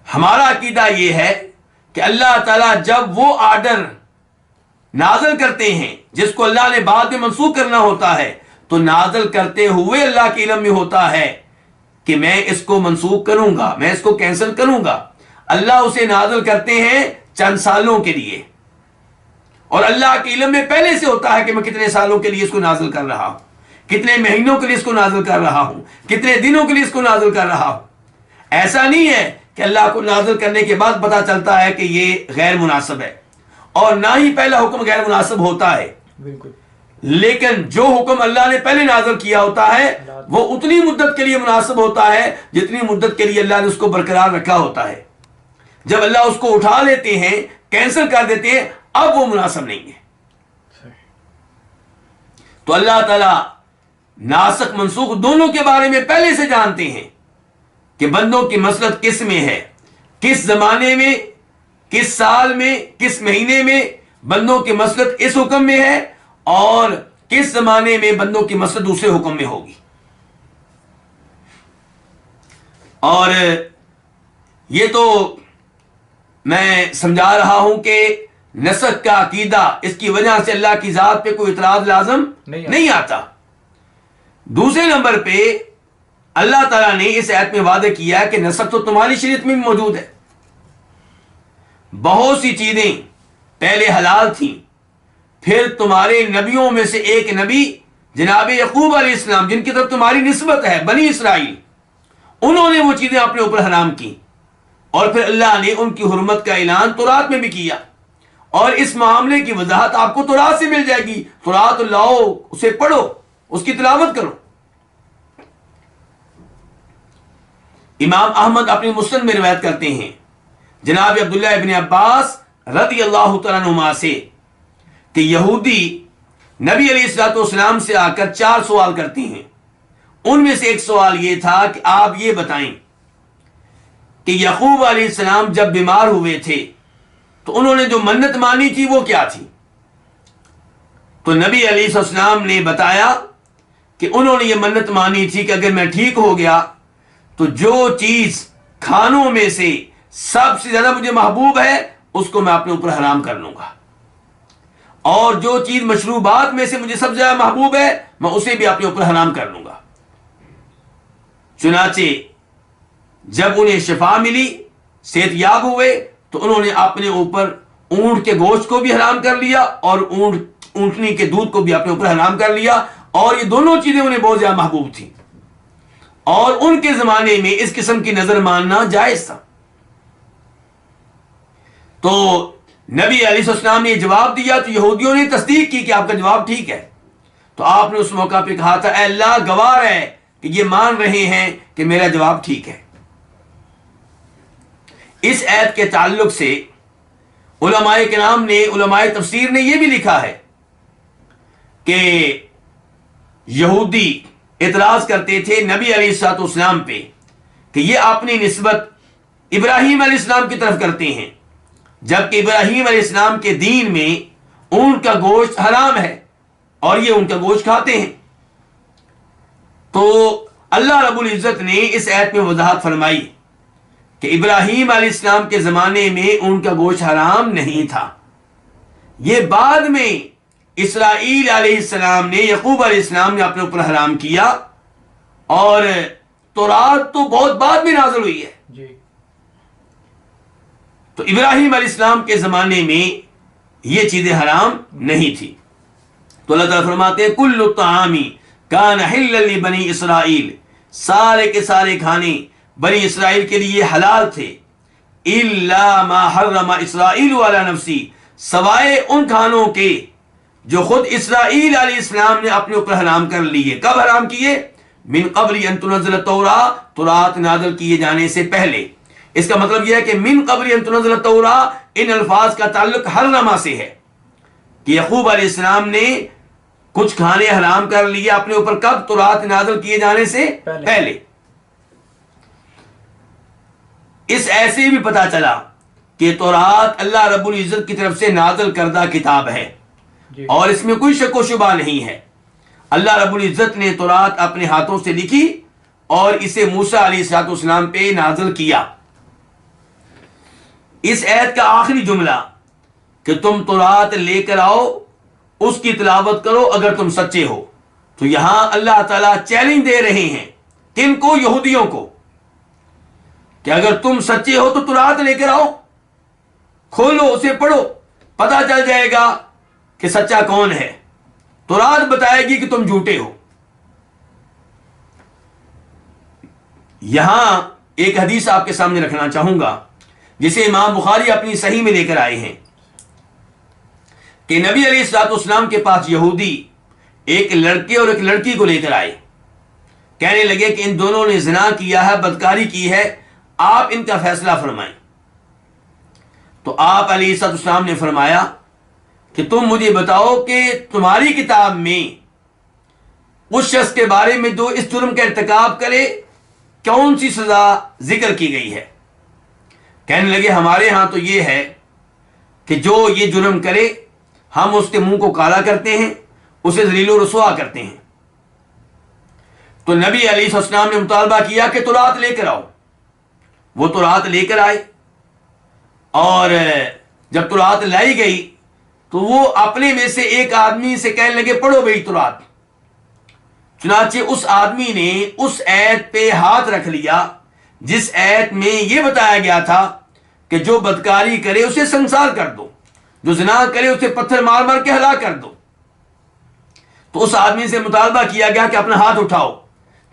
Speaker 2: ہمارا عقیدہ یہ ہے کہ اللہ تعالیٰ جب وہ آرڈر نازل کرتے ہیں جس کو اللہ نے بعد میں منسوخ کرنا ہوتا ہے تو نازل کرتے ہوئے اللہ کے علم میں ہوتا ہے کہ میں اس کو منسوخ کروں گا، میں اس کو کینسل کروں گا. اللہ اسے نازل کرتے ہیں چند سالوں کے لیے، اور اللہ کے علم میں پہلے سے ہوتا ہے کہ میں کتنے سالوں کے لیے اس کو نازل کر رہا ہوں. کتنے مہینوں کے لیے اس کو نازل کر رہا ہوں، کتنے دنوں کے لیے اس کو نازل کر رہا ہوں۔ ایسا نہیں ہے کہ اللہ کو نازل کرنے کے بعد پتہ چلتا ہے کہ یہ غیر مناسب ہے، اور نہ ہی پہلا حکم غیر مناسب ہوتا ہے،
Speaker 3: بالکل،
Speaker 2: لیکن جو حکم اللہ نے پہلے نازل کیا ہوتا ہے وہ اتنی مدت کے لیے مناسب ہوتا ہے جتنی مدت کے لیے اللہ نے اس کو برقرار رکھا ہوتا ہے۔ جب اللہ اس کو اٹھا لیتے ہیں، کینسل کر دیتے ہیں، اب وہ مناسب نہیں ہے۔
Speaker 3: صحیح،
Speaker 2: تو اللہ تعالیٰ ناسخ منسوخ دونوں کے بارے میں پہلے سے جانتے ہیں کہ بندوں کی مصلحت کس میں ہے، کس زمانے میں، کس سال میں، کس مہینے میں بندوں کی مصلحت اس حکم میں ہے، اور کس زمانے میں بندوں کی مصلحت دوسرے حکم میں ہوگی۔ اور یہ تو میں سمجھا رہا ہوں کہ نسخ کا عقیدہ، اس کی وجہ سے اللہ کی ذات پہ کوئی اعتراض لازم نہیں آتا۔ دوسرے نمبر پہ اللہ تعالیٰ نے اس آیت میں وعدہ کیا کہ نسخ تو تمہاری شریعت میں بھی موجود ہے۔ بہت سی چیزیں پہلے حلال تھیں، پھر تمہارے نبیوں میں سے ایک نبی جناب یعقوب علیہ السلام، جن کی طرف تمہاری نسبت ہے، بنی اسرائیل، انہوں نے وہ چیزیں اپنے اوپر حرام کی، اور پھر اللہ نے ان کی حرمت کا اعلان تورات میں بھی کیا، اور اس معاملے کی وضاحت آپ کو تورات سے مل جائے گی۔ تورات لاؤ، اسے پڑھو، اس کی تلاوت کرو۔ امام احمد اپنی مسند میں روایت کرتے ہیں جناب عبداللہ ابن عباس رضی اللہ تعالیٰ عنہما سے کہ یہودی نبی علیہ الصلوۃ والسلام سے آ کر 4 سوال کرتے ہیں۔ ان میں سے ایک سوال یہ تھا کہ آپ یہ بتائیں کہ یعقوب علیہ السلام جب بیمار ہوئے تھے تو انہوں نے جو منت مانی تھی وہ کیا تھی؟ تو نبی علیہ السلام نے بتایا کہ انہوں نے یہ منت مانی تھی کہ اگر میں ٹھیک ہو گیا تو جو چیز کھانوں میں سے سب سے زیادہ مجھے محبوب ہے اس کو میں اپنے اوپر حرام کر لوں گا، اور جو چیز مشروبات میں سے مجھے سب سے زیادہ محبوب ہے میں اسے بھی اپنے اوپر حرام کر لوں گا۔ چنانچہ جب انہیں شفا ملی، صحت یاب ہوئے، تو انہوں نے اپنے اوپر اونٹ کے گوشت کو بھی حرام کر لیا اور اونٹنی کے دودھ کو بھی اپنے اوپر حرام کر لیا، اور یہ دونوں چیزیں انہیں بہت زیادہ محبوب تھیں، اور ان کے زمانے میں اس قسم کی نظر ماننا جائز تھا۔ تو نبی علیہ السلام نے جواب دیا تو یہودیوں نے تصدیق کی کہ آپ کا جواب ٹھیک ہے۔ تو آپ نے اس موقع پہ کہا تھا اے اللہ گواہ ہے کہ یہ مان رہے ہیں کہ میرا جواب ٹھیک ہے۔ اس آیت کے تعلق سے علماء کرام نے، علماء تفسیر نے یہ بھی لکھا ہے کہ یہودی اعتراض کرتے تھے نبی علیہ الصلوۃ والسلام پہ کہ یہ اپنی نسبت ابراہیم علیہ السلام کی طرف کرتے ہیں، جبکہ ابراہیم علیہ السلام کے دین میں اونٹ کا گوشت حرام ہے اور یہ اونٹ کا گوشت کھاتے ہیں۔ تو اللہ رب العزت نے اس آیت میں وضاحت فرمائی کہ ابراہیم علیہ السلام کے زمانے میں اونٹ کا گوشت حرام نہیں تھا، یہ بعد میں اسرائیل علیہ السلام نے، یعقوب علیہ السلام نے اپنے اوپر حرام کیا، اور تورات تو بہت بعد میں نازل ہوئی ہے۔
Speaker 3: جی،
Speaker 2: تو ابراہیم علیہ السلام کے زمانے میں یہ چیزیں حرام نہیں تھی۔ تو اللہ تعالیٰ فرماتے ہیں کل الطعام کان حلا لبنی اسرائیل، سارے کے سارے کھانے بنی اسرائیل کے لیے حلال تھے، الا ما حرم اسرائیل علی نفسی، سوائے ان کھانوں کے جو خود اسرائیل علیہ السلام نے اپنے اوپر حرام کر لیے۔ کب حرام کیے؟ من قبل ان تنزل التوراۃ، تورات نازل کیے جانے سے پہلے۔ اس کا مطلب یہ ہے کہ من قبل ان تنزل التوراۃ، ان الفاظ کا تعلق حرما سے ہے کہ یعقوب علیہ السلام نے کچھ کھانے حرام کر لیے اپنے اوپر، کب؟ تورات نازل کیے جانے سے پہلے۔ اس ایسے بھی پتا چلا کہ تورات اللہ رب العزت کی طرف سے نازل کردہ کتاب ہے، اور اس میں کوئی شک و شبہ نہیں ہے۔ اللہ رب العزت نے تورات اپنے ہاتھوں سے لکھی اور اسے موسیٰ علیہ السلام پہ نازل کیا۔ اس آیت کا آخری جملہ کہ تم تورات لے کر آؤ، اس کی تلاوت کرو اگر تم سچے ہو، تو یہاں اللہ تعالیٰ چیلنج دے رہے ہیں کن کو؟ یہودیوں کو، کہ اگر تم سچے ہو تو تورات لے کر آؤ، کھولو، اسے پڑھو، پتہ چل جائے گا کہ سچا کون ہے۔ تورات بتائے گی کہ تم جھوٹے ہو، یہاں ایک حدیث آپ کے سامنے رکھنا چاہوں گا جسے امام بخاری اپنی صحیح میں لے کر آئے ہیں کہ نبی علیہ الصلوۃ والسلام کے پاس یہودی ایک لڑکے اور ایک لڑکی کو لے کر آئے، کہنے لگے کہ ان دونوں نے زنا کیا ہے، بدکاری کی ہے، آپ ان کا فیصلہ فرمائیں۔ تو آپ علیہ الصلوۃ والسلام نے فرمایا کہ تم مجھے بتاؤ کہ تمہاری کتاب میں اس شخص کے بارے میں جو اس جرم کا ارتکاب کرے کون سی سزا ذکر کی گئی ہے؟ کہنے لگے ہمارے ہاں تو یہ ہے کہ جو یہ جرم کرے ہم اس کے منہ کو کالا کرتے ہیں، اسے ذلیل و رسوا کرتے ہیں۔ تو نبی علیہ السلام نے مطالبہ کیا کہ تورات لے کر آؤ۔ وہ تورات لے کر آئے، اور جب تورات لائی گئی تو وہ اپنے میں سے ایک آدمی سے کہنے لگے پڑھو بھائی تورات۔ چنانچہ اس آدمی نے اس ایت پہ ہاتھ رکھ لیا جس ایت میں یہ بتایا گیا تھا کہ جو بدکاری کرے اسے سنسار کر دو، جو زنا کرے اسے پتھر مار مار کے ہلاک کر دو۔ تو اس آدمی سے مطالبہ کیا گیا کہ اپنا ہاتھ اٹھاؤ۔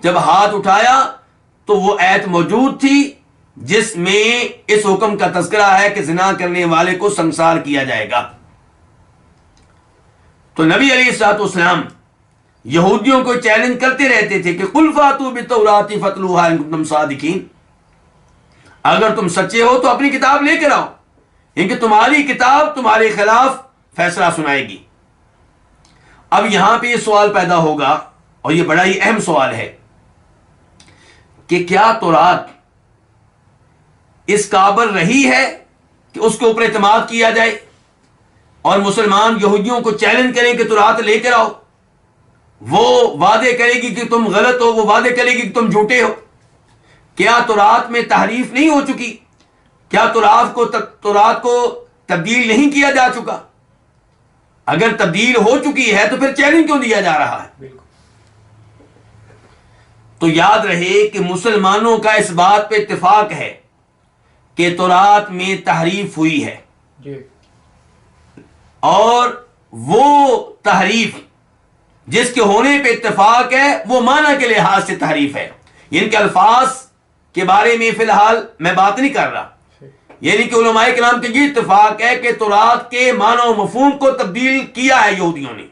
Speaker 2: جب ہاتھ اٹھایا تو وہ ایت موجود تھی جس میں اس حکم کا تذکرہ ہے کہ زنا کرنے والے کو سنسار کیا جائے گا۔ تو نبی علیہ الصلوۃ والسلام یہودیوں کو چیلنج کرتے رہتے تھے کہ قل فاتوا بالتوراۃ فاتلوها ان کنتم صادقین، اگر تم سچے ہو تو اپنی کتاب لے کر آؤ، کیونکہ تمہاری کتاب تمہارے خلاف فیصلہ سنائے گی۔ اب یہاں پہ یہ سوال پیدا ہوگا، اور یہ بڑا ہی اہم سوال ہے کہ کیا تورات اس قابل رہی ہے کہ اس کے اوپر اعتماد کیا جائے، اور مسلمان یہودیوں کو چیلنج کریں کہ تورات لے کر آؤ؟ وہ وعدے کرے گی کہ تم غلط ہو، وہ وعدے کرے گی کہ تم جھوٹے ہو۔ کیا تورات میں تحریف نہیں ہو چکی؟ کیا تورات کو تبدیل نہیں کیا جا چکا؟ اگر تبدیل ہو چکی ہے تو پھر چیلنج کیوں دیا جا رہا ہے؟
Speaker 3: بالکل۔
Speaker 2: تو یاد رہے کہ مسلمانوں کا اس بات پہ اتفاق ہے کہ تورات میں تحریف ہوئی ہے،
Speaker 3: جی،
Speaker 2: اور وہ تحریف جس کے ہونے پہ اتفاق ہے وہ معنی کے لحاظ سے تحریف ہے۔ ان کے الفاظ کے بارے میں فی الحال میں بات نہیں کر رہا، یعنی کہ علماء کرام کے یہ اتفاق ہے کہ تورات کے معنی و مفہوم کو تبدیل کیا ہے یہودیوں نے۔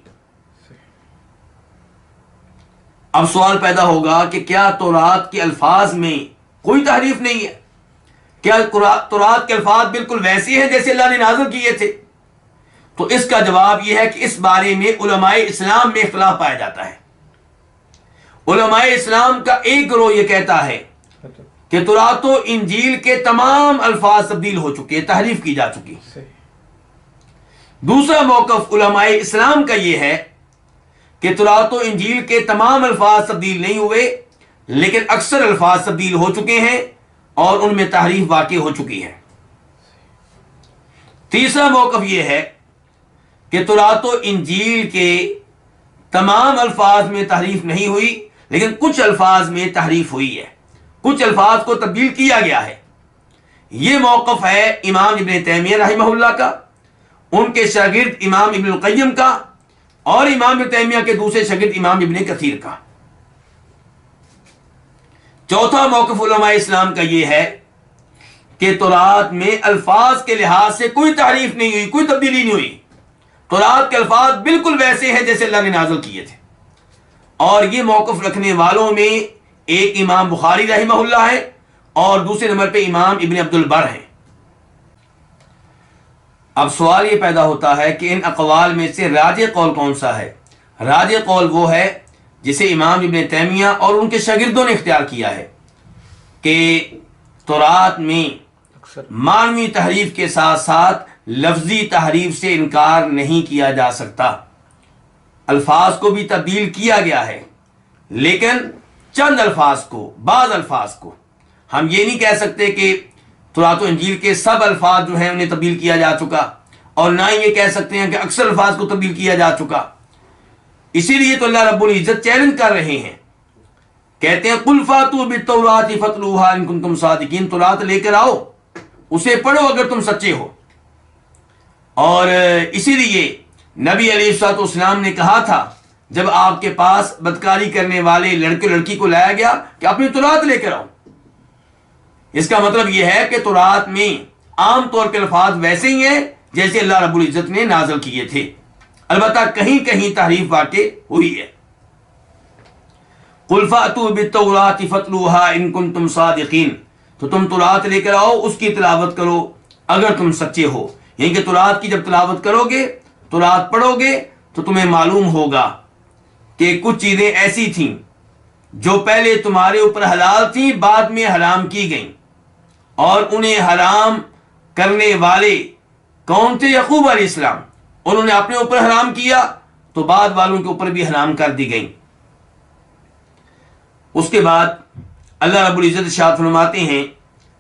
Speaker 2: اب سوال پیدا ہوگا کہ کیا تورات کے الفاظ میں کوئی تحریف نہیں ہے؟ کیا تورات کے الفاظ بالکل ویسے ہیں جیسے اللہ نے نازل کیے تھے؟ تو اس کا جواب یہ ہے کہ اس بارے میں علماء اسلام میں اختلاف پایا جاتا ہے۔ علماء اسلام کا ایک گروہ یہ کہتا ہے کہ تورات و انجیل کے تمام الفاظ تبدیل ہو چکے، تحریف کی جا چکی۔ دوسرا موقف علماء اسلام کا یہ ہے کہ تورات و انجیل کے تمام الفاظ تبدیل نہیں ہوئے، لیکن اکثر الفاظ تبدیل ہو چکے ہیں اور ان میں تحریف واقع ہو چکی ہے۔ تیسرا موقف یہ ہے کہ تورات و انجیل کے تمام الفاظ میں تحریف نہیں ہوئی، لیکن کچھ الفاظ میں تحریف ہوئی ہے، کچھ الفاظ کو تبدیل کیا گیا ہے۔ یہ موقف ہے امام ابن تیمیہ رحمہ اللہ کا، ان کے شاگرد امام ابن القیم کا، اور امام ابن تیمیہ کے دوسرے شاگرد امام ابن کثیر کا۔ چوتھا موقف علماء اسلام کا یہ ہے کہ تورات میں الفاظ کے لحاظ سے کوئی تحریف نہیں ہوئی، کوئی تبدیلی نہیں ہوئی، تورات کے الفاظ بالکل ویسے ہیں جیسے اللہ نے نازل کیے تھے۔ اور یہ موقف رکھنے والوں میں ایک امام بخاری رحمہ اللہ ہے، اور دوسرے نمبر پہ امام ابن عبد البر ہیں۔ اب سوال یہ پیدا ہوتا ہے کہ ان اقوال میں سے راجح قول کون سا ہے؟ راجح قول وہ ہے جسے امام ابن تیمیہ اور ان کے شاگردوں نے اختیار کیا ہے کہ تورات میں معنوی تحریف کے ساتھ ساتھ لفظی تحریف سے انکار نہیں کیا جا سکتا۔ الفاظ کو بھی تبدیل کیا گیا ہے، لیکن چند الفاظ کو، بعض الفاظ کو۔ ہم یہ نہیں کہہ سکتے کہ تورات و انجیل کے سب الفاظ جو ہیں انہیں تبدیل کیا جا چکا، اور نہ ہی یہ کہہ سکتے ہیں کہ اکثر الفاظ کو تبدیل کیا جا چکا۔ اسی لیے تو اللہ رب العزت چیلنج کر رہے ہیں، کہتے ہیں قل فاتوا بالتوراۃ فاتلوها ان کنتم صادقین، تورات لے کر آؤ، اسے پڑھو اگر تم سچے ہو۔ اور اسی لیے نبی علیہ الصلوۃ والسلام نے کہا تھا جب آپ کے پاس بدکاری کرنے والے لڑکے لڑکی کو لایا گیا کہ اپنی تورات لے کر آؤ، اس کا مطلب یہ ہے کہ تورات میں عام طور پہ الفاظ ویسے ہی ہیں جیسے اللہ رب العزت نے نازل کیے تھے، البتہ کہیں کہیں تحریف واقع ہوئی ہے۔ قل فأتوا بالتوراة فاتلوها ان کنتم صادقین، تو تم تورات لے کر آؤ، اس کی تلاوت کرو اگر تم سچے ہو، یعنی کہ تورات کی جب تلاوت کرو گے، تورات پڑھو گے، تو تمہیں معلوم ہوگا کہ کچھ چیزیں ایسی تھیں جو پہلے تمہارے اوپر حلال تھیں، بعد میں حرام کی گئیں، اور انہیں حرام کرنے والے کون تھے؟ یعقوب علیہ السلام، انہوں نے اپنے اوپر حرام کیا تو بعد والوں کے اوپر بھی حرام کر دی گئیں۔ اس کے بعد اللہ رب العزت ارشاد فرماتے ہیں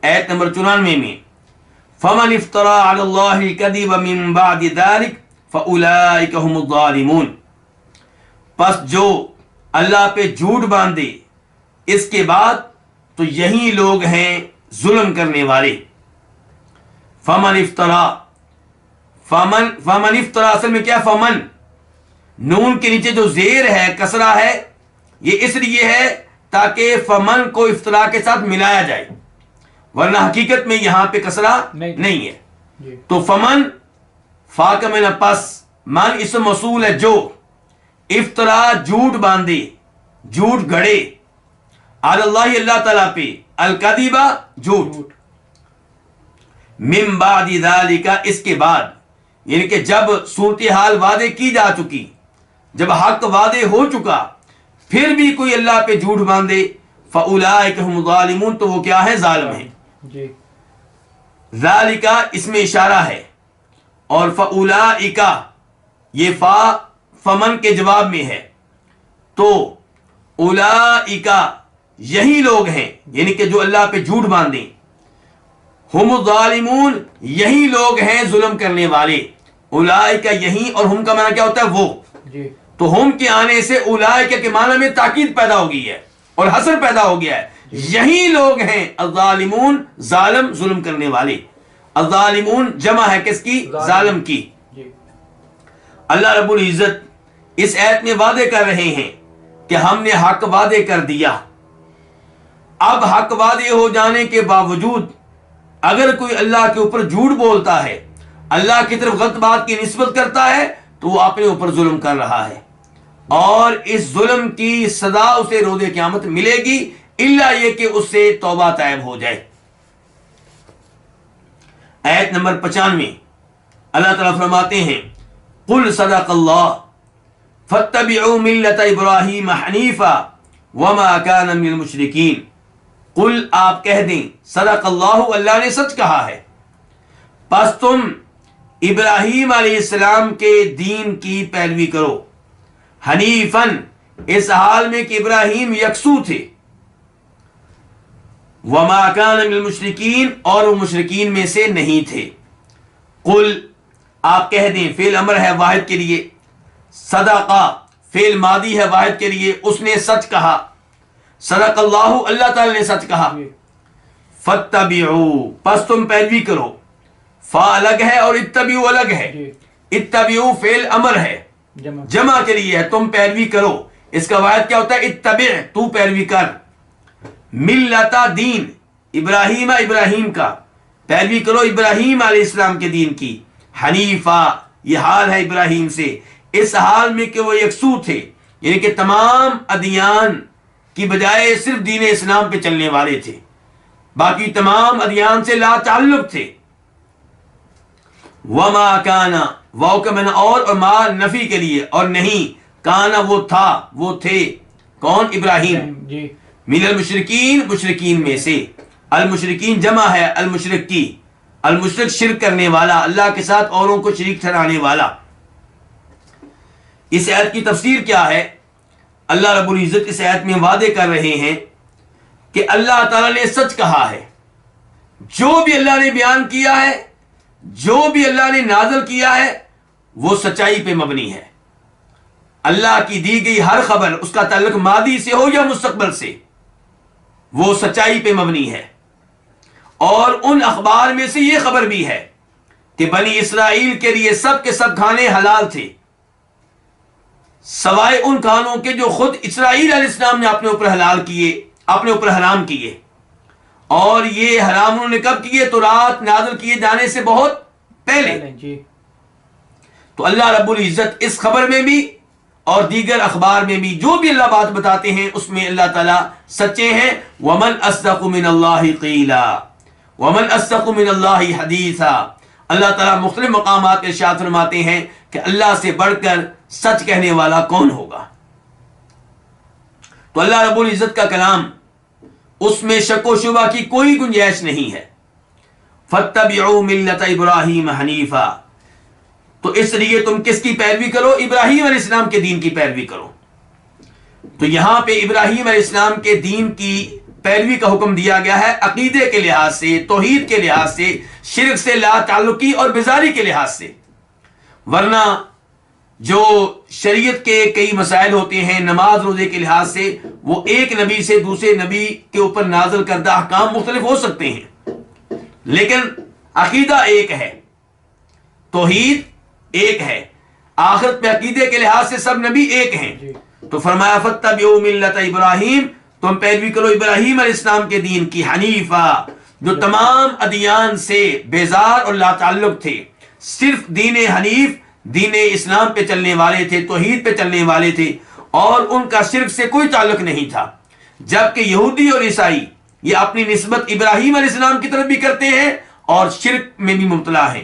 Speaker 2: آیت نمبر 94 میں، فَمَنِ افْتَرَىٰ عَلَى اللَّهِ الْكَذِبَ مِن بَعْدِ ذَلِكَ فَأُولَٰئِكَ هُمُ الظَّالِمُونَ، پس جو اللہ پہ جھوٹ باندھے اس کے بعد تو یہی لوگ ہیں ظلم کرنے والے۔ فمن افطرا، فمن افطرا اصل میں کیا؟ فمن، نون کے نیچے جو زیر ہے کسرہ ہے، یہ اس لیے ہے تاکہ فمن کو افطرا کے ساتھ ملایا جائے، ورنہ حقیقت میں یہاں پہ کسرہ نہیں ہے۔ تو فمن فا کا میں پس، من اسم موصول ہے جو، افطرا جھوٹ باندھے، جھوٹ گڑے، علی اللہ اللہ تعالیٰ پہ، الکذبہ جھوٹ، من بعد ذالک اس کے بعد، یعنی کہ جب صورتحال وعدے کی جا چکی، جب حق وعدے ہو چکا، پھر بھی کوئی اللہ پہ جھوٹ باندھے، فاولئک هم الظالمون، تو وہ کیا ہے؟ ظالم ہیں۔ ذالک اس میں اشارہ ہے، اور فاولئک یہ فا فمن کے جواب میں ہے، تو اولئک یہی لوگ ہیں، یعنی کہ جو اللہ پہ جھوٹ باندھیں، ہم الظالمون یہی لوگ ہیں ظلم کرنے والے، اولئک یہی، اور ہم کا معنی کیا ہوتا ہے؟ وہ، تو ہم کے آنے سے اولئک کے معنی میں تاکید پیدا ہو گئی ہے اور حصر پیدا ہو گیا ہے، یہی لوگ ہیں الظالمون، ظالم ظلم کرنے والے۔ الظالمون جمع ہے کس کی؟ ظالم کی۔ اللہ رب العزت اس آیت میں وعدے کر رہے ہیں کہ ہم نے حق وعدے کر دیا، اب حق وعدے ہو جانے کے باوجود اگر کوئی اللہ کے اوپر جھوٹ بولتا ہے، اللہ کی طرف غلط بات کی نسبت کرتا ہے، تو وہ اپنے اوپر ظلم کر رہا ہے، اور اس ظلم کی سزا اسے روز قیامت ملے گی، الا یہ کہ اس سے توبہ طیب ہو جائے۔ آیت نمبر 95 اللہ تعالیٰ فرماتے ہیں، قل صدق اللہ فاتبعوا ملت ابراہیم حنیفا وما کان من المشرکین، قل آپ کہہ دیں، صدق اللہ، اللہ نے سچ کہا ہے، پس تم ابراہیم علیہ السلام کے دین کی پیروی کرو، حنیفن اس حال میں کہ ابراہیم یکسو تھے، وما کان من المشرکین اور وہ مشرکین میں سے نہیں تھے۔ قل آپ کہہ دیں، فعل امر ہے واحد کے لیے، صدقہ فعل ماضی ہے واحد کے لیے، اس نے سچ کہا، صدق اللہ اللہ تعالی نے سچ کہا، فاتبعوا پس تم پیروی کرو، فا الگ ہے اور اتبعوا الگ ہے، اتبعوا فعل امر ہے جمع کے لیے ہے، تم پیروی کرو، اس کا واحد کیا ہوتا ہے؟ اتبع، تو پیروی کر، ملتا دین ابراہیم، ابراہیم کا پیروی کرو، ابراہیم علیہ السلام کے دین کی، حنیفہ یہ حال ہے ابراہیم سے، اس حال میں کہ وہ یکسو تھے، یعنی کہ تمام ادیان کی بجائے صرف دین اسلام پہ چلنے والے تھے، باقی تمام ادیان سے لا تعلق تھے۔ وما کانا، واو کا معنی اور ما نفی کے لیے، اور نہیں، کانا وہ تھا، وہ تھے، کون؟ ابراہیم، من المشرکین مشرکین میں سے، المشرکین جمع ہے المشرک کی، المشرک شرک کرنے والا، اللہ کے ساتھ اوروں کو شریک ٹھہرانے والا۔ اس آیت کی تفسیر کیا ہے؟ اللہ رب العزت اس آیت میں وعدے کر رہے ہیں کہ اللہ تعالیٰ نے سچ کہا ہے، جو بھی اللہ نے بیان کیا ہے، جو بھی اللہ نے نازل کیا ہے، وہ سچائی پہ مبنی ہے۔ اللہ کی دی گئی ہر خبر، اس کا تعلق ماضی سے ہو یا مستقبل سے، وہ سچائی پہ مبنی ہے۔ اور ان اخبار میں سے یہ خبر بھی ہے کہ بنی اسرائیل کے لیے سب کے سب کھانے حلال تھے، سوائے ان کھانوں کے جو خود اسرائیل علیہ السلام نے اپنے اوپر حلال کیے، اپنے اوپر حرام کیے، اور یہ حرام انہوں نے کب کیے؟ تو رات نازل کیے جانے سے بہت پہلے۔
Speaker 3: جی
Speaker 2: تو اللہ رب العزت اس خبر میں بھی اور دیگر اخبار میں بھی جو بھی اللہ بات بتاتے ہیں اس میں اللہ تعالیٰ سچے ہیں۔ وَمَنْ أَصْدَقُ مِنَ اللَّهِ قِيلًا وَمَنْ أَصْدَقُ مِنَ اللَّهِ حَدِيثًا۔ اللہ تعالیٰ مختلف مقامات میں ارشاد فرماتے ہیں کہ اللہ سے بڑھ کر سچ کہنے والا کون ہوگا؟ تو اللہ رب العزت کا کلام، اس میں شک و شبہ کی کوئی گنجائش نہیں ہے۔ فَاتَّبِعُوا مِلَّةَ إِبْرَاهِيمَ حَنِيفًا، تو اس لیے تم کس کی پیروی کرو؟ ابراہیم علیہ السلام کے دین کی پیروی کرو۔ تو یہاں پہ ابراہیم علیہ السلام کے دین کی پیروی کا حکم دیا گیا ہے، عقیدے کے لحاظ سے، توحید کے لحاظ سے، شرک سے لا تعلقی اور بیزاری کے لحاظ سے۔ ورنہ جو شریعت کے کئی مسائل ہوتے ہیں نماز روزے کے لحاظ سے، وہ ایک نبی سے دوسرے نبی کے اوپر نازل کردہ احکام مختلف ہو سکتے ہیں، لیکن عقیدہ ایک ہے، توحید ایک ہے، آخرت میں عقیدے کے لحاظ سے سب نبی ایک ہیں۔ تو فرمایا فَاتَّبِعُوا مِلَّةَ ابراہیم، تم پیروی کرو ابراہیم علیہ السلام کے دین کی، حنیفہ، جو تمام ادیان سے بیزار اور لا تعلق تھے، صرف دین حنیف، دین اسلام پہ چلنے والے تھے، توحید پہ چلنے والے تھے، اور ان کا شرک سے کوئی تعلق نہیں تھا۔ جبکہ یہودی اور عیسائی یہ اپنی نسبت ابراہیم علیہ السلام کی طرف بھی کرتے ہیں اور شرک میں بھی مبتلا ہیں۔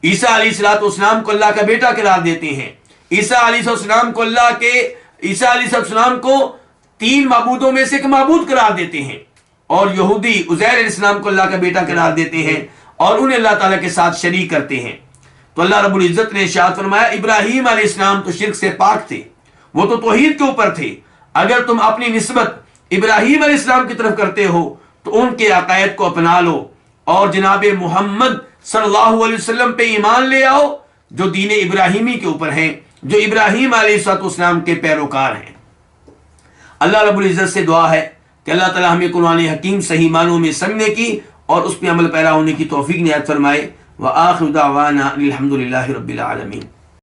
Speaker 2: عیسیٰ علیہ السلام کو اللہ کا بیٹا قرار دیتے ہیں، عیسیٰ علیہ السلام کو عیسیٰ علیہ السلام کو تین معبودوں میں سے ایک معبود قرار دیتے ہیں، اور یہودی عزیر علیہ السلام کو اللہ کا بیٹا قرار دیتے ہیں اور انہیں اللہ تعالیٰ کے ساتھ شریک کرتے ہیں۔ تو اللہ رب العزت نے ارشاد فرمایا ابراہیم علیہ السلام تو شرک سے پاک تھے، وہ تو توحید کے اوپر تھے، اگر تم اپنی نسبت ابراہیم علیہ السلام کی طرف کرتے ہو تو ان کے عقائد کو اپنا لو اور جناب محمد صلی اللہ علیہ وسلم پہ ایمان لے آؤ، جو دین ابراہیمی کے اوپر ہیں، جو ابراہیم علیہ السلام کے پیروکار ہیں۔ اللہ رب العزت سے دعا ہے کہ اللہ تعالی ہمیں قرآن حکیم صحیح معنوں میں سمجھنے کی اور اس پہ عمل پیرا ہونے کی توفیق عنایت فرمائے۔ وآخر دعوانا الحمد للہ رب العالمین۔